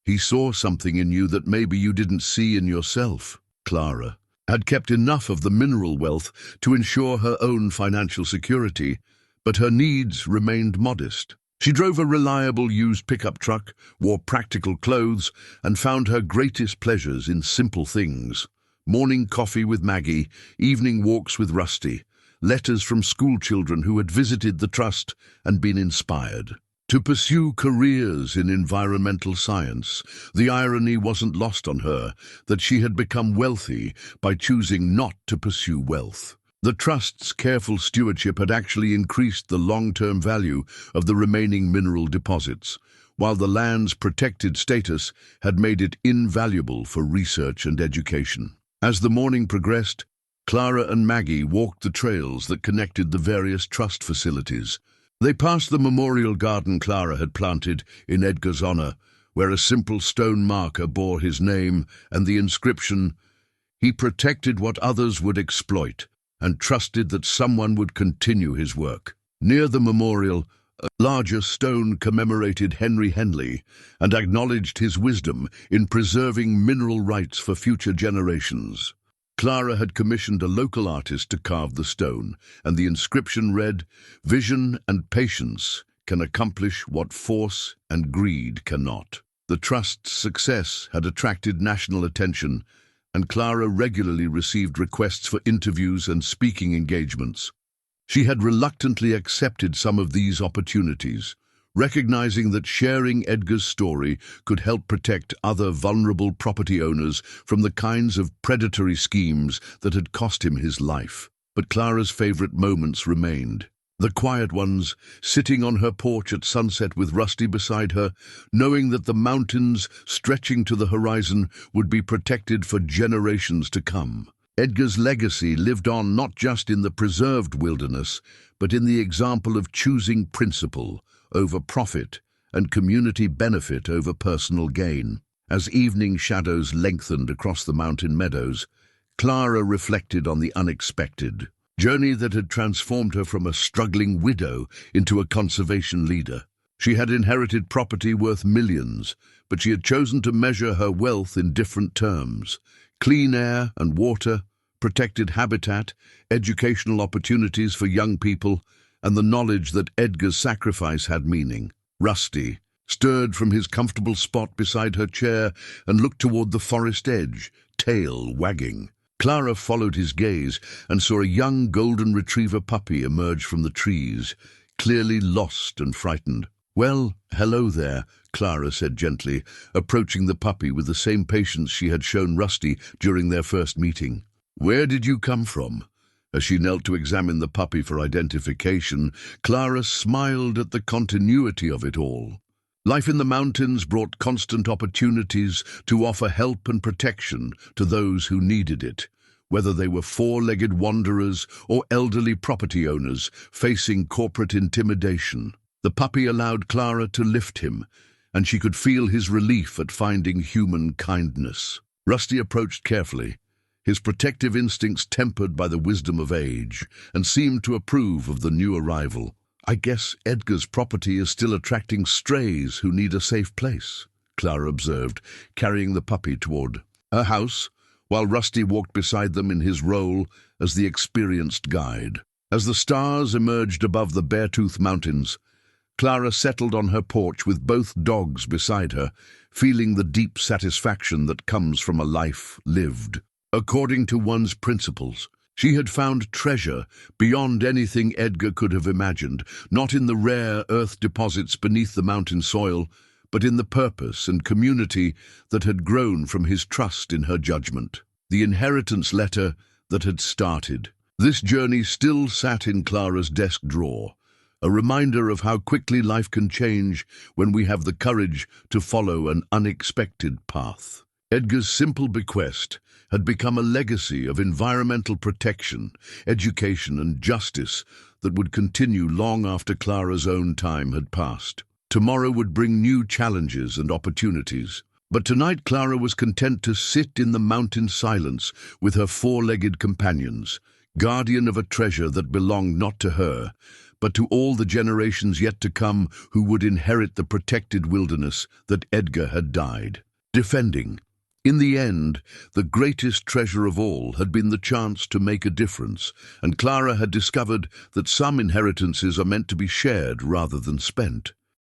He saw something in you that maybe you didn't see in yourself." Clara had kept enough of the mineral wealth to ensure her own financial security, but her needs remained modest. She drove a reliable used pickup truck, wore practical clothes, and found her greatest pleasures in simple things. Morning coffee with Maggie, evening walks with Rusty, letters from school children who had visited the trust and been inspired to pursue careers in environmental science. The irony wasn't lost on her that she had become wealthy by choosing not to pursue wealth. The trust's careful stewardship had actually increased the long-term value of the remaining mineral deposits, while the land's protected status had made it invaluable for research and education. As the morning progressed, Clara and Maggie walked the trails that connected the various trust facilities. They passed the memorial garden Clara had planted in Edgar's honor, where a simple stone marker bore his name and the inscription, "He protected what others would exploit and trusted that someone would continue his work." Near the memorial, a larger stone commemorated Henry Henley and acknowledged his wisdom in preserving mineral rights for future generations. Clara had commissioned a local artist to carve the stone, and the inscription read, "Vision and patience can accomplish what force and greed cannot." The trust's success had attracted national attention, and Clara regularly received requests for interviews and speaking engagements. She had reluctantly accepted some of these opportunities, recognizing that sharing Edgar's story could help protect other vulnerable property owners from the kinds of predatory schemes that had cost him his life. But Clara's favorite moments remained. The quiet ones, sitting on her porch at sunset with Rusty beside her, knowing that the mountains stretching to the horizon would be protected for generations to come. Edgar's legacy lived on not just in the preserved wilderness, but in the example of choosing principle over profit and community benefit over personal gain. As evening shadows lengthened across the mountain meadows, Clara reflected on the unexpected journey that had transformed her from a struggling widow into a conservation leader. She had inherited property worth millions, but she had chosen to measure her wealth in different terms: clean air and water, protected habitat, educational opportunities for young people, and the knowledge that Edgar's sacrifice had meaning. Rusty stirred from his comfortable spot beside her chair and looked toward the forest edge, tail wagging. Clara followed his gaze and saw a young golden retriever puppy emerge from the trees, clearly lost and frightened. "Well, hello there," Clara said gently, approaching the puppy with the same patience she had shown Rusty during their first meeting. "Where did you come from?" As she knelt to examine the puppy for identification, Clara smiled at the continuity of it all. Life in the mountains brought constant opportunities to offer help and protection to those who needed it, whether they were four-legged wanderers or elderly property owners facing corporate intimidation. The puppy allowed Clara to lift him, and she could feel his relief at finding human kindness. Rusty approached carefully, his protective instincts tempered by the wisdom of age, and seemed to approve of the new arrival. "I guess Edgar's property is still attracting strays who need a safe place," Clara observed, carrying the puppy toward her house, while Rusty walked beside them in his role as the experienced guide. As the stars emerged above the Beartooth Mountains, Clara settled on her porch with both dogs beside her, feeling the deep satisfaction that comes from a life lived according to one's principles. She had found treasure beyond anything Edgar could have imagined, not in the rare earth deposits beneath the mountain soil, but in the purpose and community that had grown from his trust in her judgment. The inheritance letter that had started. This journey still sat in Clara's desk drawer, a reminder of how quickly life can change when we have the courage to follow an unexpected path. Edgar's simple bequest had become a legacy of environmental protection, education, and justice that would continue long after Clara's own time had passed. Tomorrow would bring new challenges and opportunities, but tonight Clara was content to sit in the mountain silence with her four-legged companions, guardian of a treasure that belonged not to her, but to all the generations yet to come who would inherit the protected wilderness that Edgar had died defending. In the end, the greatest treasure of all had been the chance to make a difference, and Clara had discovered that some inheritances are meant to be shared rather than spent.